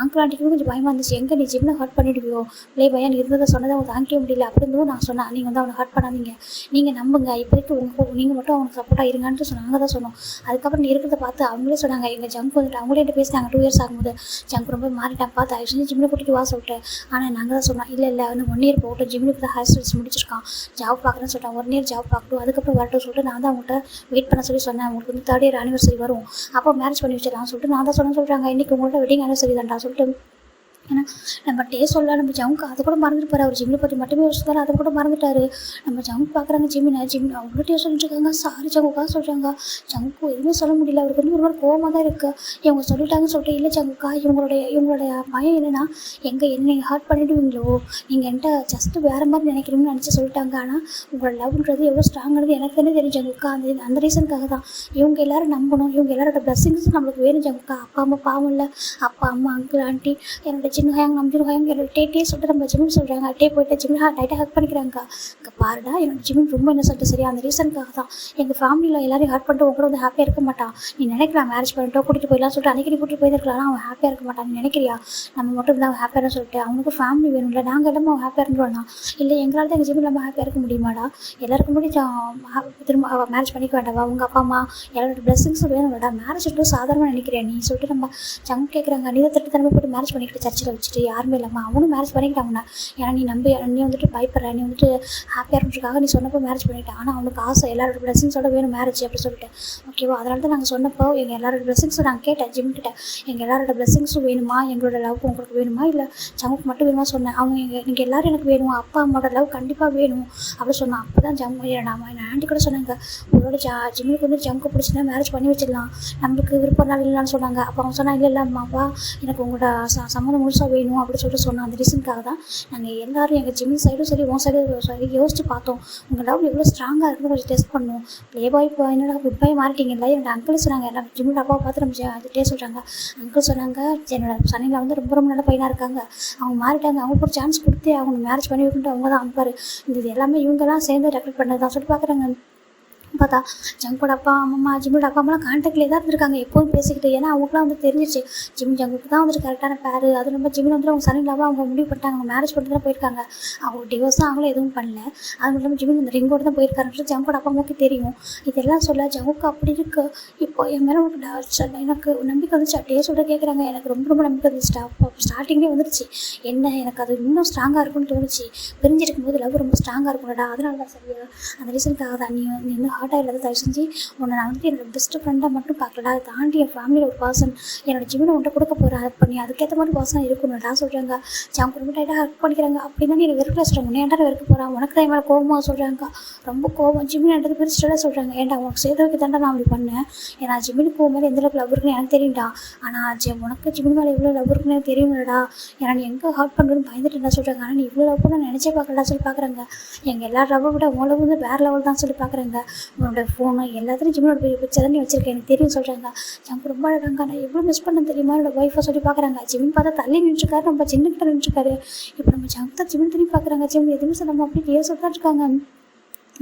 அங்கிள் ஆண்டிக்கு கொஞ்சம் பயமாக இருந்துச்சு. எங்கே நீ ஜிம்மில் ஹர்ட் பண்ணிடுவியோ ப்ளே பையன் இருந்ததை சொன்னதை அவங்க தாங்கிக்க முடியல அப்படின்னு நான் சொன்னேன். நீங்கள் வந்து அவனை ஹர்ட் பண்ணாதீங்க, நீங்கள் நம்புங்க, இப்போதைக்கு நீங்கள் மட்டும் அவனுக்கு சப்போர்ட்டாக இருங்கன்ட்டு சொன்னாங்க தான் சொன்னோம். அதுக்கப்புறம் நீ இருக்கிறத பார்த்து அவங்களே சொன்னாங்க. எங்கள் ஜங்க் வந்துட்டு அவங்களே என்கிட்ட பேசினாங்க. 2 இயர்ஸ் ஆகும்போது ஜங்க் ரொம்ப மாறிட்டான் பார்த்து ஆக்சுவலி ஜிம்மில் கூட்டிகிட்டு வா சொல்லிட்டு. ஆனால் நாங்கள் தான் சொன்னோம் இல்லை இன்னும் 1 இயர் போகட்டும், ஜிம்முக்கு தான் ஹையர் ஸ்டடீஸ் முடிச்சிருக்கான், ஜாப் பார்க்குறேன்னு சொல்லிட்டான். 1 இயர் ஜாப் பார்க்கட்டும் அதுக்கப்புறம் வரட்டும் சொல்லிட்டு நான் தான் அவங்கள்ட்ட வெயிட் பண்ண சொன்னேன். அவங்களுக்கு வந்து 3rd இயர் ஆனிவர்சரி வரும் அப்போ மேரேஜ் பண்ணி வச்சிடலாம் சொல்லிட்டு நான் தான் சொல்கிறாங்க. இன்றைக்கி உங்கள்கிட்ட வெட்டிங் ஆனிவர்சரி தான்டா சொல்லிட்டு ஏன்னா நம்ம சொல்ல நம்ம ஜங்க் அதை கூட மறந்துட்டு அவர் ஜிம்மில் பற்றி மட்டுமே யோசிச்சாரு, அதை கூட மறந்துட்டாரு. நம்ம ஜங்க் பார்க்குறாங்க ஜிம்மில் அவ்வளோ டே சொல்லிட்டுருக்காங்க. சாரி ஜங்குக்கா சொல்கிறாங்க. ஜங்கு எதுவுமே சொல்ல முடியல. அவருக்கு ஒரு மாதிரி கோவமாக தான் இருக்குது. இவங்க சொல்லிட்டாங்கன்னு சொல்லிட்டு, இல்லை ஜங்குக்கா இவங்களுடைய பயம் என்னென்னா என்ன நீங்கள் ஹர்ட் பண்ணிவிடுவீங்களோ, நீங்கள் என்கிட்ட ஜஸ்ட்டு வேறு மாதிரி நினைக்கிறீங்கன்னு நினச்சி சொல்லிட்டாங்க. ஆனால் உங்களோட லவ்ன்றது எவ்வளோ ஸ்ட்ராங்கானது எனக்கு தானே தெரியும் ஜங்குக்கா. அந்த ரீசனுக்காக தான் இவங்க எல்லோரும் நம்பணும். இவங்க எல்லாரோட பிளஸ்ஸிங்ஸும் நம்மளுக்கு வேணும் ஜங்குக்கா. அப்பா அம்மா பாவம் இல்லை, அப்பா அம்மா அங்கிள் ஆண்டி என்னோட சின்ன ஹேங் நம்ம ஹேங் டே சொல்லிட்டு நம்ம ஜிம்னு சொல்கிறாங்க. போயிட்டு ஜிம்மில் டைட்டாக ஹக் பண்ணிக்கிறாங்க. இங்கே பாருடா என்னோட ஜிம்மின் ரொம்ப என்ன சொல்லிட்டு சரியா அந்த ரீசனுக்காக தான் எங்கள் ஃபேமிலியில் எல்லாரையும் ஹர்ட் பண்ணிட்டு உங்க கூட வந்து ஹாப்பியாக இருக்க மாட்டான். நீ நினைக்கலாம் மேரேஜ் பண்ணிட்டோ கூட்டிகிட்டு போயிடலாம் சொல்லிட்டு அன்றைக்கி கூட்டிகிட்டு போயிருக்கலாம். அவன் ஹாப்பியாக இருக்க மாட்டான். நீ நினைக்கிறியா நம்ம மட்டும் இருந்தால் அவன் ஹாப்பியாக சொல்லிட்டு அவனுக்கு ஃபேமிலி வேணும்ல. நாங்கள் எல்லாமே அவன் ஹாப்பியாக இருந்துருவானா? இல்லை எங்களால் தான் எங்கள் ஜிம்மில் நம்ம ஹாப்பியாக இருக்க முடியுமாடா? எல்லாருக்கும் முன்னாடி திரும்ப மேரேஜ் பண்ணிக்க வேண்டாவா? உங்கள் அப்பா அம்மா எல்லாரோட பிளஸிங்ஸும் வேணும்லடா. மேரேஜ் மட்டும் சாதாரணமாக நினைக்கிறேன் நீ சொல்லிட்டு நம்ம ஜங்க் கேட்குறாங்க. நீ தான் திட்டத்தனமே போட்டு மேரேஜ் பண்ணிக்கிட்டு சர்ச்சில் வச்சுட்டு யாருமே இல்லாமல் அவனும் மேரேஜ் பண்ணிக்கிட்டாங்கண்ணா. ஏன்னா நீ வந்துட்டு பயப்படுற, நீ வந்துட்டு ஹாப்பியாக இருக்கிறதுக்காக நீ சொன்னப்போ மேரேஜ் பண்ணிட்டேன். ஆனால் அவனுக்கு ஆசை எல்லாரோட பிளஸிங்ஸோட வேணும் மேரேஜ் அப்படி சொல்லிட்டு. ஓகேவா? அதனால தான் நாங்கள் சொன்னப்போ எங்கள் எல்லாரோட பிளஸிங்ஸும் நாங்கள் கேட்டேன் ஜிம்கிட்ட. எங்கள் எல்லாரோட பிளஸிங்ஸும் வேணுமா, எங்களோட லவ் உங்களுக்கு வேணுமா, இல்லை ஜங்குக்கு மட்டும் வேணுமா சொன்னேன். நீங்கள் எல்லோரும் எனக்கு வேணும், அப்பா அம்மாவோட லவ் கண்டிப்பாக வேணும் அப்படி சொன்னான். அப்போ தான் ஜங்கு நாம என் ஆண்டி கூட சொன்னாங்க, உங்களோட ஜிம்முக்கு வந்து ஜங்கு பிடிச்சினா மேரேஜ் பண்ணி வச்சிடலாம், நம்மளுக்கு விருப்பம் நாள் இல்லைன்னு சொன்னாங்க. அப்போ அவங்க சொன்னாங்க, இல்லை அம்மாவா எனக்கு உங்களோட சம்மந்தம் முழுசாக வேணும் அப்படின்னு சொல்லிட்டு சொன்னான். அந்த ரீசனுக்காக தான் நாங்கள் எல்லோரும் எங்கள் ஜிம் சைடும் சரி உன் சைடும் சரி யோசிச்சு பார்த்தோம். உங்கள் லவ் எவ்வளோ ஸ்ட்ராங்காக இருக்குன்னு கொஞ்சம் டெஸ்ட் பண்ணணும். ப்ளே பாய் இப்போ என்னடா குட் பாய் மாறிட்டீங்க இல்லை? என்னோட அங்கிள் சொன்னாங்க. எல்லாம் ஜிம்மோட அப்பாவை பார்த்து நம்ம டே சொல்கிறாங்க. அங்கிள் சொன்னாங்க, என்னோட சனியில் வந்து ரொம்ப ரொம்ப நல்ல பையனாக இருக்காங்க, அவங்க மாறிட்டாங்க, அவங்களுக்கு ஒரு சான்ஸ் கொடுத்து அவங்க மேரேஜ் பண்ணி வைக்கிட்டு அவங்க தான் அனுப்பாரு. இது எல்லாமே இவங்கெல்லாம் சேர்ந்து ரெக்கார்ட் பண்ணது தான் சொல்லி பார்க்குறாங்க. பார்த்தா ஜங்கோட அப்பா அம்மா ஜிம்மோட அப்பா அம்மாலாம் கான்டாக்ட்லேயே தான் இருந்திருக்காங்க எப்போதும் பேசிக்கிட்டு. ஏன்னா அவங்களுக்குலாம் வந்து தெரிஞ்சிச்சு ஜங்குக்கு தான் வந்துட்டு கரெக்டான பேர். அது நம்ம ஜிம்மில் வந்துட்டு அவங்க சன் இல்லாமல் அவங்க முடிவு பண்ணிட்டாங்க. அவங்க மேரேஜ் பண்ணிட்டு தான் போயிருக்காங்க. அவங்க டிவோர்ஸும் அவங்களும் எதுவும் பண்ணல. அது மட்டும் இல்லாமல் ஜிம்மில் இந்த ரிங்கோடு தான் போயிருக்காருன்னு ஜங்கோட அப்பா அம்மாவுக்கு தெரியும். இதெல்லாம் சொல்ல ஜங்குக்கு அப்படி இருக்குது. இப்போ என் மேலே எனக்கு நம்பிக்கை வந்துச்சு. அப்படியே சொல்ல கேட்குறாங்க. எனக்கு ரொம்ப ரொம்ப நம்பிக்கை வந்துச்சுட்டா. அப்போ ஸ்டார்டிங்லேயே வந்துருச்சு என்ன எனக்கு அது இன்னும் ஸ்ட்ராங்காக இருக்கும்னு தோணுச்சு. பிரிஞ்சிருக்கும் போது லவ் ரொம்ப ஸ்ட்ராங்காக இருக்கும்டா. அதனால தான் சரியா அந்த ரீசனுக்காக தான் நீ இன்னும் ஹார்ட்டாக இல்லாத தயவு செஞ்சு உன்னை நான் வந்துட்டு என்னோட பெஸ்ட் ஃப்ரெண்டாக மட்டும் பார்க்கலடா. அதை தாண்டி என் ஃபேமிலியில் ஒரு பர்சன் என்னோட ஜிம்மில் உன்ட்ட கொடுக்க போகிறேன். ஹெல்ப் பண்ணி அதுக்கேற்ற மாதிரி பர்சனாக இருக்கணும்டா சொல்கிறாங்க. ஜங்கு ரொம்ப டைட்டாக ஹெல்ப் பண்ணிக்கிறாங்க. அப்படின்னா நீ வெறுக்கில் சொல்கிறாங்க. நீ ஏன்டா வெறுக்க போகிறான், உனக்கு தான் என் மேலே கோபமாக சொல்கிறாங்க. ரொம்ப கோபம் ஜிம்மில் என்கிட்ட பிரிச்சுட்டா சொல்கிறாங்க. ஏன்டா உனக்கு சேர்த்து தாண்டா நான் அப்படி பண்ணேன். ஏன்னா ஜிம்மினுக்கு போகும்போது எந்த அளவுக்கு லவ் இருக்குன்னு எனக்கு தெரியும்டா. ஆனால் உனக்கு ஜிம்மின் மேலே எவ்வளோ லவ் இருக்குன்னு எனக்கு தெரியும்லடா. ஏன்னா நீ எங்கே ஹர்ட் பண்ணுறதுன்னு பயந்துட்டு என்ன சொல்கிறாங்க. ஆனால் நீ இவ்வளோ லவ் பண்ண நினச்சே பார்க்கலடா சொல்லி பார்க்குறாங்க. எங்கள் எல்லா லவ்வை விட உன் லவ் வந்து வேறு லெவல் தான் சொல்லி பார்க்குறாங்க. உன்னோட ஃபோனு எல்லாத்துலையும் ஜிம்மோட பிக்சர் தான் நீ வச்சிருக்கேன் எனக்கு தெரியும் சொல்கிறாங்க. ஜங்கு ரொம்ப அழகாங்க. நான் எவ்வளோ மிஸ் பண்ண தெரியுமா என்னோட ஒய்ஃபை சொல்லி பார்க்குறாங்க. ஜிம்மின் பார்த்தா தள்ளி நின்றுருக்காரு, நம்ம சின்னக்கிட்ட நின்றுருக்காரு. இப்போ நம்ம ஜங்கு தான் ஜிம்மின் திரும்பி பார்க்குறாங்க. ஜிம் எதுவுமே சொல்லாமல் அப்படி சொல்லிட்டு இருக்காங்க.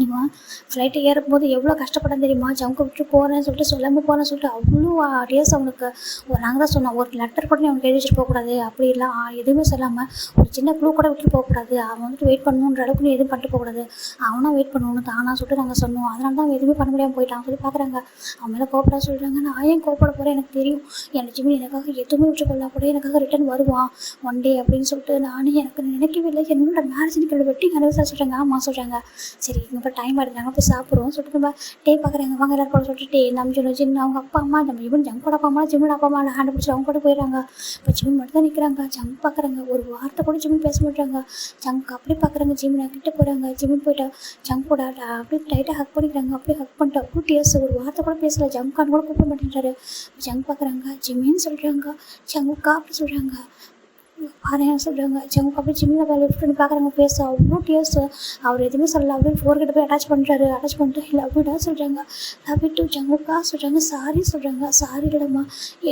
இவன் ஃப்ளைட்டு ஏறும்போது எவ்வளோ கஷ்டப்பட்டேன் தெரியுமா. ஜங்கு விட்டு போகிறேன்னு சொல்லிட்டு சொல்லாமல் போகிறேன்னு சொல்லிட்டு அவ்வளோ டேஸ் அவனுக்கு நாங்கள் தான் சொன்னோம், ஒரு லெட்டர் கூட அவனுக்கு எழுதி வச்சுட்டு போகக்கூடாது, அப்படி இல்லை எதுவுமே சொல்லாமல் ஒரு சின்ன க்ளூ கூட விட்டுட்டு போகக்கூடாது, அவன் வந்துட்டு வெயிட் பண்ணணுன்ற அளவுக்கு நீ எதுவும் பண்ணிட்டு போகக்கூடாது, அவனாக வெயிட் பண்ணணும் தானா சொல்லிட்டு நாங்கள் சொன்னோம். அதனால தான் அவன் எதுவுமே பண்ண முடியாமல் போயிட்டான் சொல்லி பார்க்குறாங்க. அவன் மேலே கோப்பட சொல்கிறாங்க. நான் ஏன் கோப்பட போகிறேன் எனக்கு தெரியும். என் ஜிம்மி எனக்காக எதுவுமே விட்டு கொள்ளா கூட எனக்காக ரிட்டன் வருவான் ஒன் டே அப்படின்னு சொல்லிட்டு நானே எனக்கு நினைக்கவே இல்லை. என்னோட மேரேஜ் நிற்கிற வெட்டிங் அனிவர்சரி சொல்கிறாங்க. ஆமாம் சொல்கிறாங்க. சரி இங்கே இப்போ டைம் ஆகிடுறாங்க போய் சாப்பிடுவோம் சொல்லிட்டு நம்ம பார்க்குறாங்க. வாங்க எல்லாரும் கூட சொல்லிட்டு நம்ம ஜிம் அவங்க அப்பா அம்மா நம்ம இவன் ஜங்கோட அப்பா அம்மா ஜிம்மோட அப்பா அம்மா ஹேண்ட் பிடிச்சி அவங்க கூட போயிடுறாங்க. இப்போ ஜிம் மட்டும் தான் நிற்கிறாங்க. ஜங்க் பார்க்குறாங்க. ஒரு வார்த்தை கூட ஜிம் பேச மாட்டாங்க. ஜங்க் அப்படி பார்க்குறாங்க. ஜிம்மில் கிட்டே போகிறாங்க. ஜிம்மின் போய்ட்டா ஜங்க் கூட அப்படியே டைட்டாக ஹக் பண்ணிக்கிறாங்க. அப்படியே ஹக் பண்ணிட்டு அவ்வளோ டேஸ் ஒரு வார்த்தை கூட பேசலை. ஜங்கான்னு கூட கூப்பிட மாட்டேன்றாரு. ஜங்க் பார்க்குறாங்க. ஜிம்மின்னு சொல்கிறாங்க. ஜங்குக்கா அப்படி சொல்கிறாங்க. பாருங்க சொல்கிறாங்க. ஜங்கு அப்படி ஜிம்மில் வேலை லிஃப்ட் பண்ணி பார்க்குறாங்க. பேச அவ்வளோ டேஸ் அவர் எதுவுமே சொல்லலை. அப்படியே ஃபோர்கிட்ட போய் அட்டாச் பண்ணுறாரு. அட்டாச் பண்ணிட்டு இல்லை அப்படின்னா சொல்கிறாங்க. லவ் டு ஜங்குக்கா சொல்கிறாங்க. சாரி சொல்கிறாங்க. சாரி இல்லைம்மா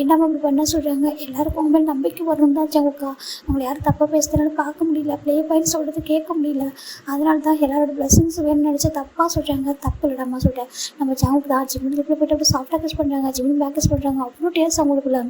என்னம்மா அப்படி பண்ண சொல்கிறாங்க. எல்லாருக்கும் உங்க மேலே நம்பிக்கை வரணும் தான் ஜங்குக்கா. அவங்களை யாரும் தப்பாக பேசுறதுனால பார்க்க முடியல, ப்ளே பாயின்னு சொல்கிறது கேட்க முடியல, அதனால தான் எல்லாரோட பிளஸிங்ஸ் வேணும்னு நினச்சா தப்பாக சொல்கிறாங்க. தப்பு இல்லைடாம்மா சொல்லிட்டேன். நம்ம ஜங்குக்கு தான் ஜிம்மில் போய்ட்டு அப்படியே சாஃப்டாக கேஸ் பண்ணுறாங்க. ஜிம்மில் பேக் கேஸ் பண்ணுறாங்க. அவ்வளோ டேஸ் அவங்களுக்குள்ள.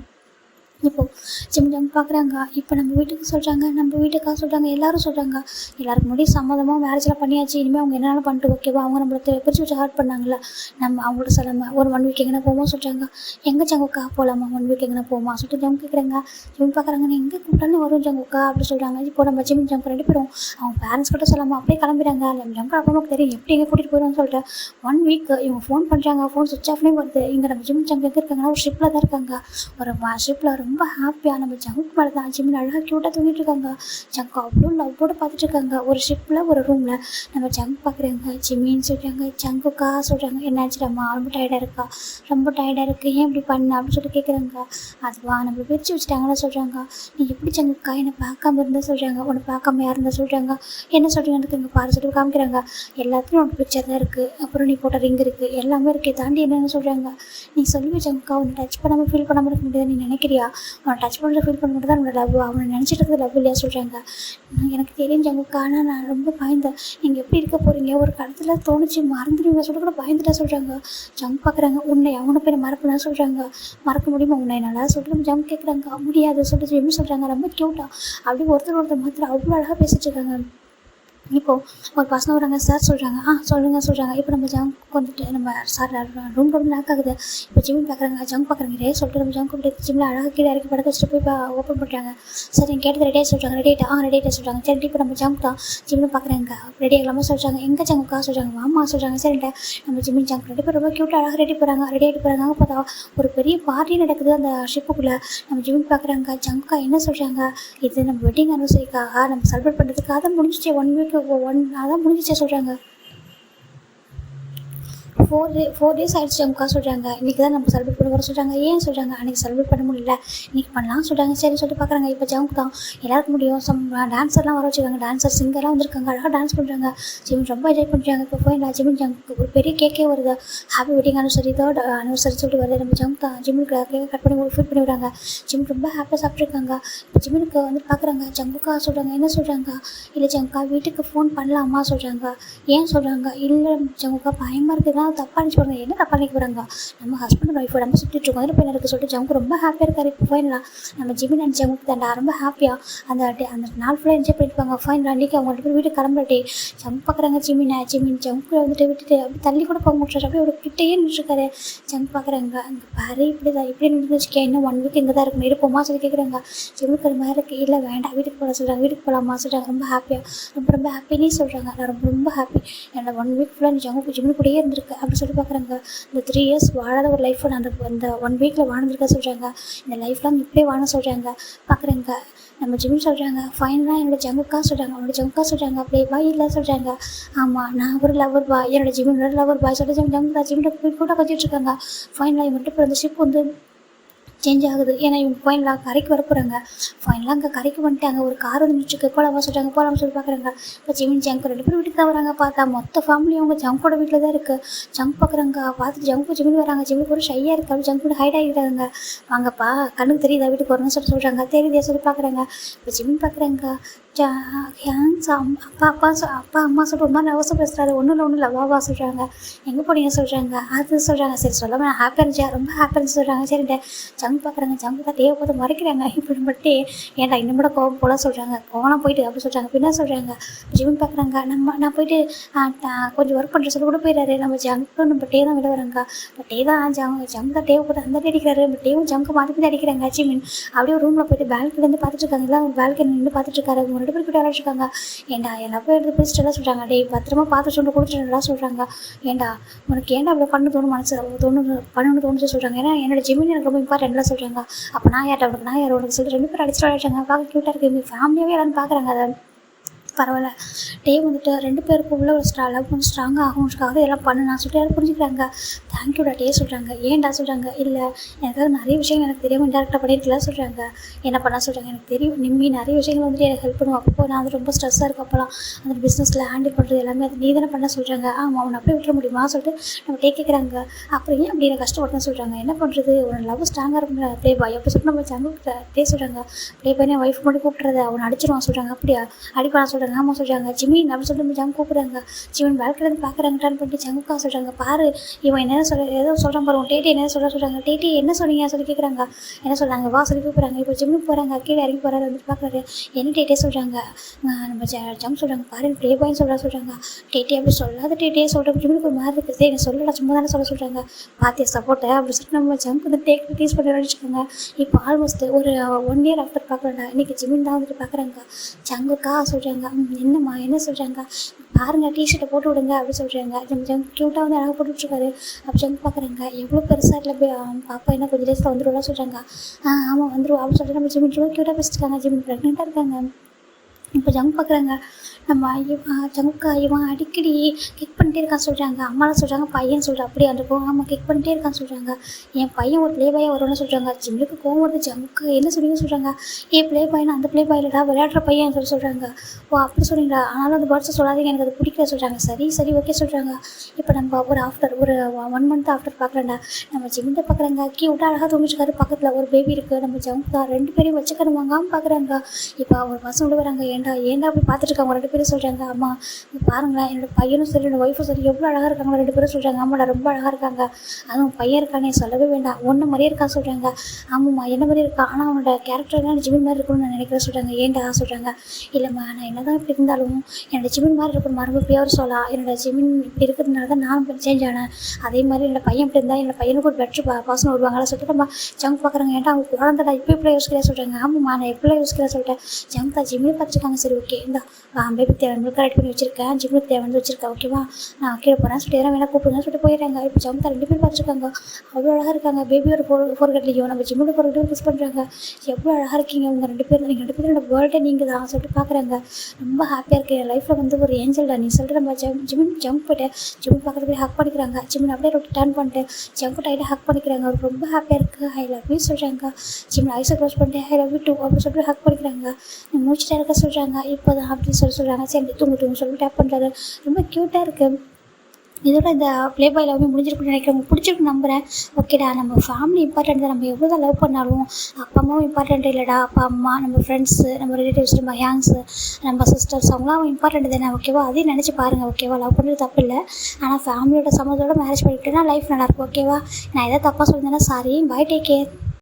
இப்போது ஜிம் பார்க்குறாங்க. இப்போ நம்ம வீட்டுக்கு சொல்கிறாங்க, நம்ம வீட்டுக்காக சொல்கிறாங்க, எல்லோரும் சொல்கிறாங்க. எல்லாருக்கு முன்னாடி சம்மதமாக மேரேஜ்லாம் பண்ணியாச்சு, இனிமேல் அவங்க என்னென்ன பண்ணிட்டு ஓகேவா, அவங்க நம்மளை பிரித்து வச்சு ஹார்ட் பண்ணாங்கள, நம்ம அவங்கள்ட்ட சொல்லாமல் ஒரு 1 வீக் எங்கன்னா போமா சொல்கிறாங்க. எங்கே ஜங்குக்கா போகலாமா 1 வீக் எங்கன்னா போமா சொல்லிட்டு ஜம் கேட்குறாங்க. ஜிம் பார்க்குறாங்க. நீ எங்கே கூப்பிட்டாலும் வரும் ஜங்குக்கா அப்படி சொல்கிறாங்க. இப்போ நம்ம ஜிம் ஜங்கு 2 பேரும் அவங்க பேரண்ட்ஸ் கிட்ட சொல்லாமல் அப்படியே கிளம்பிடுறாங்க. நம்ம ஜங்கு அப்பா அம்மாவுக்கு தெரியும் எப்படி எங்கே கூட்டிகிட்டு போயிடுவோம்னு சொல்லிட்டு 1 வீக் இவங்க ஃபோன் பண்ணுறாங்க. ஃபோன் சுவிட்ச் ஆஃப்லேயும் வருது. இங்கே நம்ம ஜிம் ஜங்கு எங்கே இருக்காங்கன்னா ஒரு ஷிப்பில் தான் இருக்காங்க. ஒரு ஷிப்பில் ஒரு ரொம்ப ஹாப்பியாக நம்ம ஜங்க் மேலே தான் ஜிமின் அழகாக க்யூட்டாக தூங்கிட்டு இருக்காங்க. ஜங்க் அவ்வளோ லவ்வோடு பார்த்துட்டு இருக்காங்க. ஒரு ஷிப்பில் ஒரு ரூமில் நம்ம ஜங்க் பார்க்குறாங்க. ஜிமின்னு சொல்கிறாங்க, ஜங்குக்கா சொல்கிறாங்க, என்னாச்சுடாம்மா ரொம்ப டயர்டாக இருக்கா, ரொம்ப டயர்டாக இருக்குது, ஏன் இப்படி பண்ண அப்படின்னு சொல்லி கேட்குறாங்க. அதுவா நம்ம பிரித்து வச்சுட்டாங்கன்னு சொல்கிறாங்க. நீ எப்படி ஜங்குக்கா என்னை பார்க்காம இருந்தால் சொல்கிறாங்க, உன்னை பார்க்காம யார் இருந்தால் சொல்கிறாங்க, என்ன சொல்கிறீங்கன்னு இங்கே பாரு சொல்லி காமிக்கிறாங்க. எல்லாத்துலையும் உனக்கு பிக்சர் தான் இருக்குது, அப்புறம் நீ போட்ட ரிங் இருக்குது, எல்லாமே இருக்குது, தாண்டி என்னென்னு சொல்கிறாங்க. நீ சொல்லி ஜங்குக்கா உன்னை டச் பண்ணாமல் ஃபீல் பண்ணாமல் இருக்க முடியாது, நீ நினைக்கிறியா, அவனை டச் பண்ணுற ஃபீல் பண்ண மட்டும் தான் உன்னோட லவ், அவனை நினச்சிட்டு இருக்கிறது லவ் இல்லையா சொல்கிறாங்க. எனக்கு தெரியும் ஜங்குக்கா, ஆனால் நான் ரொம்ப பயந்தேன், நீங்கள் எப்படி இருக்க போகிறீங்க, ஒரு கடத்தில் தோணுச்சு மறந்துடுவீங்க சொல்ல கூட பயந்துட்டா சொல்கிறாங்க. ஜங்க் பார்க்குறாங்க. உன்னை அவனை போய் மறக்கணும்னு சொல்கிறாங்க. மறக்க முடியுமா உன்னை என்னால் சொல்லிட்டு நம்ம ஜங்க் கேட்குறாங்க. முடியாது சொல்லிட்டு எப்படி சொல்கிறாங்க, ரொம்ப க்யூட்டாக அப்படியே ஒருத்தர் மாத்திரம் அவ்வளோ அழகாக பேசிட்டு இருக்காங்க. இப்போது ஒரு பசங்க வராங்க, சார் சொல்கிறாங்க. சொல்லுங்கள் சொல்கிறாங்க. இப்போ நம்ம ஜங்க் வந்துட்டு நம்ம சார் ரூம் லாக் ஆகுது. இப்போ ஜிமின் பார்க்குறாங்க, ஜங்க் பார்க்குறாங்க. சொல்லிட்டு நம்ம ஜங்க் கூப்பிட்டு ஜிம்மில் அழகாக கீழே இறக்கி படக்க வச்சுட்டு போய் ஓப்பன் பண்ணுறாங்க. சரி நீங்கள் கேட்டது ரெடியாக சொல்கிறாங்க. ரெடியாக சொல்கிறாங்க. சரி இப்போ நம்ம ஜங்க் தான் ஜிம்மில் பார்க்குறாங்க. ரெடி ஆகலாமா சொல்கிறாங்க. எங்கே ஜங்குக்கா சொல்கிறாங்க. மாமா சொல்கிறாங்க. சரின்ட்டு நம்ம ஜிம்மின் ஜங்க் ரெடி ரொம்ப க்யூட்டாக அழகாக ரெடி ஆகிட்டு போகிறாங்க. பார்த்தா ஒரு பெரிய பார்ட்டி நடக்குது அந்த ஷிப்புக்குள்ளே. நம்ம ஜிம்மின் பார்க்குறாங்க. ஜங்குக்கா என்ன சொல்கிறாங்க, இது நம்ம வெட்டிங் அனிவர்சரிக்காக நம்ம செலிப்ரேட் பண்ணுறதுக்காக தான் முடிஞ்சிச்சு, 1 வீக் அதான் முடிஞ்சிச்சே சொல்கிறாங்க. 4 days ஆகிடுச்சு ஜங்குக்கா சொல்கிறாங்க. இன்றைக்கி தான் நம்ம செலிப்ரேட் பண்ண வர சொல்கிறாங்க. ஏன் சொல்கிறாங்க, அன்றைக்கி செலிப்ரேட் பண்ண முடியல, இன்றைக்கி பண்ணலாம் சொல்கிறாங்க. சரி சொல்லிட்டு பார்க்குறாங்க. இப்போ ஜங்க் தான் எல்லாருக்கும் முடியும், டான்ஸர்லாம் வர வச்சுருக்காங்க, டான்ஸர் சிங்கர்லாம் வந்திருக்காங்க, அழகாக டான்ஸ் பண்ணுறாங்க. ஜிமின் ரொம்ப என்ஜாய் பண்ணுறாங்க. இப்போ போய் ஜிமின் ஜங்க் ஒரு பெரிய கேக்கே வருது, happy wedding anniversary 3rd anniversary சொல்லிட்டு வருது. நம்ம ஜங்க் தான் ஜிமினுக்கு கேக்கை கட் பண்ணி ஃபீட் பண்ணி விடுறாங்க. ஜிமின் ரொம்ப ஹாப்பியாக சாப்பிட்ருக்காங்க. இப்போ ஜிமினுக்கு வந்து பார்க்குறாங்க. ஜங்குக்கா சொல்கிறாங்க. என்ன சொல்கிறாங்க, இல்லை ஜங்குக்கா வீட்டுக்கு ஃபோன் பண்ணலாமா சொல்கிறாங்க. ஏன் சொல்கிறாங்க, இல்லை ஜங்குக்கா பயமாக இருக்குதுன்னா தப்பாக நினச்சி போகிறாங்க. என்ன தப்பாக நினைக்க போகிறாங்க, நம்ம ஹஸ்பண்ட் ஒய்ஃப் நம்ம சுற்றிட்டு இருக்கோம், அதில் போய் எனக்கு சொல்லிட்டு ஜங்கு ரொம்ப ஹாப்பியாக இருக்காரு. இப்போ ஃபைனலாக நம்ம ஜிமின் அண்ட் ஜங்குக்கு தாண்டா ரொம்ப ஹாப்பியாக அந்த நாள் ஃபுல்லாக என்ஜாய் பண்ணியிருப்பாங்க. ஃபைனலாக அன்றைக்கி அவங்க 2 பேர் வீட்டுக்கு கிளம்புறட்டே ஜங்க் பார்க்குறாங்க. ஜிமின் ஜங்கு வந்துட்டு விட்டுட்டு அப்படி தள்ளி கூட போக முடியாது, அப்படியே ஒரு கிட்டேயே நின்றுருக்காரு. ஜங்க் பார்க்குறாங்க. அங்கே பாரு இப்படி தான் இப்படி நின்றுச்சுக்கே, இன்னும் 1 வீக் இங்கே தான் இருக்கணும், இருப்போமா சொல்லி கேட்குறாங்க. ஜிமுக்கு அது மாதிரி இருக்குது. இல்லை வேண்டாம் வீட்டுக்கு போகலாம் சொல்கிறாங்க. வீட்டுக்கு போகலாமா சொல்கிறாங்க. ரொம்ப ஹாப்பியாக ரொம்ப ஹாப்பினே சொல்கிறாங்க. நான் ரொம்ப ஹாப்பி, என்னோட 1 வீக் ஃபுல்லாக நீ ஜிமின் கூடயே இருந்திருக்கு அப்படின்னு சொல்லி பார்க்குறாங்க. இந்த 3 years வாழாத ஒரு லைஃப்பை நான் அந்த 1 வீக்கில் வாழ்ந்துருக்க சொல்கிறாங்க. இந்த லைஃப்லாம் இப்படியே வாழ சொல்கிறாங்க. பார்க்குறாங்க. நம்ம ஜிமின் சொல்கிறாங்க. ஃபைனலாக என்னோட ஜங்குக்கா சொல்கிறாங்க. அவனோட ஜங்குக்கா சொல்கிறாங்க. அப்படியே பாய் இல்லை சொல்கிறாங்க. ஆமாம் நான் ஒரு லவர் பாய், என்னோட ஜிமினோட லவர் பாய் சொல்லிட்டு ஜங்குக்கா ஜிமின் கூட கொஞ்சிட்டு இருக்காங்க. ஃபைனலாக இவன்ட்டு இப்போ அந்த ஷிப் வந்து சேஞ்ச் ஆகுது. ஏன்னா இவங்க ஃபைனலாக கரைக்கு வர போகிறாங்க. ஃபைனலாக அங்கே கரைக்கு வந்துட்டாங்க. ஒரு கார் வந்து நினச்சிருக்கு. போகலாமா சொல்கிறாங்க. போகலாம்னு சொல்லி பார்க்குறாங்க. இப்போ ஜிமின் ஜங்க் 2 பேரும் வீட்டுக்கு தான் வராங்க. பார்த்தா மொத்த ஃபேமிலி அவங்க ஜங்கோட வீட்டில் தான் இருக்குது. ஜங்க் பார்க்குறாங்க. பார்த்துட்டு ஜிமின் வராங்க. ஜிமின் ஒரு ஷையாக இருக்குது. அப்படி ஜங்க் கூட ஹைட் ஆகிடுறாங்க. வாங்கப்பா கண்ணுக்கு தெரியுதா வீட்டுக்கு வரணும்னு சொல்கிறாங்க. தெரியுதே சொல்லி பார்க்குறாங்க. இப்போ ஜிமின் பார்க்குறாங்க. அப்பா அம்மா சொல்கிற மாதிரி அவசரம் பேசுகிறாரு. ஒன்றும் இல்லை வா சொல்கிறாங்க. எங்கே போனீங்க சொல்கிறாங்க. அது சொல்கிறாங்க. சரி சொல்லாமல் நான் ஹாப்பியாக இருந்துச்சு, ரொம்ப ஹாப்பியாக இருந்துச்சு சொல்கிறாங்க. சரிண்ட ஜங்க் பார்க்குறாங்க. ஜங்கு தான் தேவைப்போது மறைக்கிறாங்க. இப்படி மட்டும் ஏன்டா இன்னும் கூட கோவம் போல சொல்கிறாங்க. கோவம் போயிட்டு அப்படி சொல்கிறாங்க. பின்னா சொல்கிறாங்க. ஜிமின் பார்க்குறாங்க. நான் போயிட்டு கொஞ்சம் ஒர்க் பண்ணுற சொல்லி கூட போயிடாரு. நம்ம ஜங்கு நம்ம டே தான் விட வராங்க. இப்போ டே தான் ஜங்கு தான் தேவைப்பட்டு அந்த டே அடிக்கிறாரு. நம்ம டேவும் ஜங்கு மாற்றி போய் அடிக்கிறாங்க. ஜிமின் அப்படியே ரூமில் போயிட்டு பேல்கனிலேருந்து பார்த்துட்டு இருக்காங்க. இல்லை பால்கனி நின்று பார்த்துட்டு இருக்காரு. 2 பேர் கிட்ட விளையாடிருக்காங்க. ஏண்டா என்ன போய் எடுத்து பேசிட்டுலாம் சொல்கிறாங்க. டே பத்திரமா பார்த்து சொல்லி கொடுத்துட்டுலாம் சொல்கிறாங்க. ஏண்டா உனக்கு ஏன்டா அவ்வளோ பண்ண தோணும், மனசு பண்ணணும்னு தோணுச்சு சொல்கிறாங்க. ஏன்னா என்னோட ஜிமின் எனக்கு ரொம்ப இம்பார்ட்டன்ட்லாம் சொல்கிறாங்க. அப்போ நான் யார்ட்ட உனக்கு நான் யார் உனக்கு சொல்லிட்டு 2 பேர் அடிச்சுட்டு விளையாடுறாங்க. பார்க்க க்யூட்டாக இருக்குது. எங்கள் ஃபேமிலியாகவே எல்லாரும் பார்க்குறாங்க. அதை பரவாயில்ல டே வந்துட்டு 2 பேருக்கு உள்ள ஒரு லவ் கொஞ்சம் ஸ்ட்ராங்காக ஆகும்ன்றதுக்காக எல்லாம் நான் சொல்லிட்டு யாரும் புரிஞ்சுக்கிறாங்க. தேங்க்யூடா டே சொல்கிறாங்க. ஏன்டா சொல்கிறாங்க. இல்லை எனக்கு நிறைய விஷயங்கள் எனக்கு தெரியாமல் டேரெக்டாக பண்ணியிருக்கலாம் சொல்கிறாங்க. என்ன பண்ண சொல்கிறாங்க. எனக்கு தெரியும் நிம்மி நிறைய விஷயங்கள் வந்துட்டு எனக்கு ஹெல்ப் பண்ணுவோம். அப்போ நான் வந்து ரொம்ப ஸ்ட்ரெஸ்ஸாக இருக்கும். அப்போலாம் அந்த பிஸ்னஸில் ஹேண்டில் பண்ணுறது எல்லாமே அது நீ தானே பண்ண சொல்கிறாங்க. ஆமாம் அவனை அப்படியே விட்டுற முடியுமா சொல்லிட்டு நம்ம டே கேட்குறாங்க. அப்புறம் ஏன் அப்படி எனக்கு கஷ்டப்பட்டேன்னு சொல்கிறாங்க. என்ன பண்ணுறது உன்னோட லவ் ஸ்ட்ராங்காக இருக்குங்க ப்ளே பாய் அப்படி சொல்லிட்டு நம்ம ஜங்கு டே சொல்கிறாங்க. ப்ளே பாய் என் ஒய்ஃப் மட்டும் கூப்பிட்றது அவனை அடிச்சிருவான் சொல்கிறாங்க. அப்படியா அடிப்பான சொல்கிறாங்க. ஆமாம் சொல்கிறாங்க. ஜிமின் அப்படின்னு சொல்லிட்டு ஜங்கு கூப்பிட்றாங்க. ஜிமின் வேலைக்கிலேருந்து பார்க்குறாங்க. டர்ன் பண்ணிட்டு ஜங்குக்கா சொல்கிறாங்க. பாரு இவன் என்ன ஏதோ சொல்கிறான் பாரு உன் டேட்டி என்ன சொல்கிறாங்க. டேட்டி என்ன சொன்னீங்க சொல்லி கேட்குறாங்க. என்ன சொல்கிறாங்க வா சொல்லி கூப்பிட்றாங்க. இப்போ ஜிம்முக்கு போகிறாங்க. கீழே இறங்கி போகிறாரு. வந்துட்டு பார்க்குறாரு. என்ன டேட்டே சொல்கிறாங்க. நம்ம ஜங்க் சொல்கிறாங்க. பாரு ப்ளே பாய்னு சொல்கிறாங்க. டேட்டி அப்படி சொல்லாத டேட்டியே சொல்கிறேன். ஜிம்முக்கு ஒரு மாதிரி இருக்குது. சரி என்ன சொல்லலாம் சும்மா தானே சொல்கிறாங்க. பாத்தியா சப்போர்ட்டை அப்படி சொல்லிட்டு நம்ம ஜங்க் வந்து டீஸ் பண்ணி விளையாடிச்சுக்கோங்க. இப்போ ஆல்மோஸ்ட் ஒரு 1 year ஆஃப்டர் பார்க்குறேன்டா. இன்றைக்கி ஜிமின் தான் வந்துட்டு பார்க்குறாங்க. ஜங்குக்கா சொல்கிறாங்க. என்னம்மா என்ன சொல்கிறாங்க, பாருங்கள் டிஷர்ட்டை போட்டு விடுங்க அப்படின்னு சொல்கிறாங்க. ஜங்க் க்யூட்டாக வந்து அழகாக போட்டுட்ருக்காரு. அப்போ ஜங்க் பார்க்குறாங்க, எவ்வளோ பெருசாக இல்லை பாப்பா என்ன கொஞ்சம் டேஸில் வந்துடுவோம்லாம் சொல்கிறாங்க. ஆமாம் வந்துடுவோம் அப்படின்னு சொல்லிட்டு நம்ம ஜிமின் ரொம்ப க்யூட்டாக பேசிட்டுருக்காங்க. ஜிமின் ப்ரெக்னெண்ட்டாக இருக்காங்க. இப்போ ஜங்க் பார்க்குறாங்க, நம்ம ஜங்க்கா இவன் அடிக்கடி கிக் பண்ணிட்டே இருக்கான்னு சொல்கிறாங்க. அம்மாலாம் சொல்கிறாங்க பையன் சொல்கிறா அப்படியே அந்த கோவம். ஆமாம் கிக் பண்ணிட்டே இருக்கான்னு சொல்கிறாங்க. என் பையன் ஒரு ப்ளே பாயாக வரும்னு சொல்கிறாங்க. ஜிம்முக்கு கோவம் வருது. ஜங்க்கு என்ன சொல்லுவீங்கன்னு சொல்கிறாங்க. ப்ளே பாய்னா அந்த ப்ளே பாயிலடா விளையாடுற பையன் சொல்லி சொல்கிறாங்க. ஓ அப்படி சொல்கிறீங்களா, ஆனாலும் அந்த பேர்ட்ஸை சொல்லாதீங்க எனக்கு அது பிடிக்கல சொல்கிறாங்க. சரி ஓகே சொல்கிறாங்க. இப்போ நம்ம ஒரு 1 மந்த் ஆஃப்டர் பார்க்குறேன்டா, நம்ம ஜிம்மிட்ட பார்க்குறாங்க. க்யூட்டாக அழகாக தூங்கிட்டுருக்காரு. பக்கத்தில் ஒரு பேபி இருக்குது. நம்ம ஜங்க்கா 2 பேரையும் வச்சுக்கணும் வாங்காமல் பார்க்குறாங்க. இப்போ ஒரு பசங்க விட வராங்க. ஏன்டா அப்படி பார்த்துட்டு இருக்காங்க. 2 பேரும் சொல்கிறாங்க, அம்மா பாருங்களேன் என்னோடய பையனும் சரி என்னோடய ஒய்ஃபும் சரி எவ்வளோ அழகாக இருக்காங்க. 2 பேரும் சொல்கிறாங்க, ஆமாடா ரொம்ப அழகாக இருக்காங்க. அதுவும் பையன் இருக்கானே சொல்லவே வேண்டாம், ஒன்று மாதிரியே இருக்கான்னு சொல்கிறாங்க. ஆமாம்மா என்ன மாதிரி இருக்கா, ஆனால் அவனோட கேரக்டர்லாம் ஜிமின் மாதிரி இருக்கணும்னு நான் நினைக்கிறேன் சொல்கிறாங்க. ஏன்டா சொல்கிறாங்க. இல்லைம்மா நான் என்ன தான் இப்படி இருந்தாலும் என்னோடய ஜிமின் மாதிரி இருக்கணும், ரொம்ப பியூர் சொல்லலாம். என்னோடய ஜிமின் இப்படி இருக்கிறதுனால தான் நான் சேஞ்ச் ஆனேன். அதே மாதிரி என்னோடய பையன் இப்படி இருந்தால் என்னோடய பையனுக்கு ஒரு பெட்ரு பாசனம் வருவாங்கன்னு சொல்லிட்டு நம்ம ஜங்க் பார்க்குறாங்க. ஏன்டா அவங்க குழந்தைடா இப்போ யோசிக்கிறேன் சொல்கிறாங்க. ஆமாம்மா நான் எப்படிலாம் யோசிக்கிறேன் சொல்லிட்டேன். ஜங்க் தான் ஜிம்மில் பார்த்துருக்காங்க. சரி ஓகே இந்த பேபி தேவை கரெக்ட் பண்ணி வச்சிருக்கேன், ஜிம்முக்கு தேவை வந்து வச்சிருக்கேன் ஓகேவா, நான் கீழே போகிறேன் சொல்லிட்டு வேணா கூப்பிடுங்கன்னு சொல்லிட்டு போயிடுறாங்க. இப்போ ஜங்க் 2 பேர் பார்த்துருக்காங்க. அவ்வளோ அழகாக இருக்காங்க. பேபி ஒரு ஃபோர்கட்லையும் நம்ம ஜிம்மோட ஃபோர்கட்லையும் கிஸ் பண்ணுறாங்க. எவ்வளோ அழகாக இருக்கீங்க உங்கள் 2 பேரும், நீங்கள் 2 பேரும் என்னோட வேர்ல்டே நீங்கள் தான் சொல்லிட்டு பார்க்குறாங்க. ரொம்ப ஹாப்பியாக இருக்குது என் லைஃப்பில் வந்து ஒரு ஏஞ்சல் தான் நீ சொல்லிட்டு நம்ம ஜிமின் ஜம்ப் போய்ட்டு ஜிமின் பக்கத்தில் போய் ஹக் பண்ணிக்கிறாங்க. ஜிமின் அப்படியே டர்ன் பண்ணிட்டு ஜங்க் டைட்டாக ஹக் பண்ணிக்கிறாங்க. அவருக்கு ரொம்ப ஹாப்பியாக இருக்குது. ஐ லவ் யூ சொல்கிறாங்க. ஜிமின் ஐஸை க்ளோஸ் பண்ணிட்டு ஐ லவ் யூ டூ அப்படின்னு சொல்லிட்டு ஹக் பண்ணிக்கிறாங்க. முடிச்சுட்டே இருக்க சொல்கிறாங்க. இப்போ தான் அப்படின்னு சொல்கிறாங்க. சரி தூங்கு சொல்லிட்டு டேப் பண்ணுறாரு. ரொம்ப க்யூட்டாக இருக்குது. இதோட இந்த ப்ளே பாய் லவ் முடிஞ்சிருக்குன்னு நினைக்கிறேன். உங்களுக்கு பிடிச்சிருக்கு நம்புகிறேன். ஓகேடா, நம்ம ஃபேமிலி இம்பார்ட்டன்ட் தான். நம்ம எவ்வளோ தான் லவ் பண்ணாலும் அப்பா அம்மாவும் இம்பார்ட்டன்ட் இல்லைடா. அப்பா அம்மா, நம்ம ஃப்ரெண்ட்ஸு, நம்ம ரிலேட்டிவ்ஸ், நம்ம ஹேங்ஸு, நம்ம சிஸ்டர்ஸ் அவங்களாம் இம்பார்ட்டன்ட் தானே. ஓகேவா, அதையும் நினச்சி பாருங்கள். ஓகேவா, லவ் பண்ணுறது தப்பு இல்லை. ஆனால் ஃபேமிலியோட சம்மதத்தோட மேரேஜ் பண்ணிக்கிட்டேன்னா லைஃப் நல்லாயிருக்கும். ஓகேவா, நான் எதாவது தப்பாக சொல்லியிருந்தேன்னா சாரி. Bye, take care.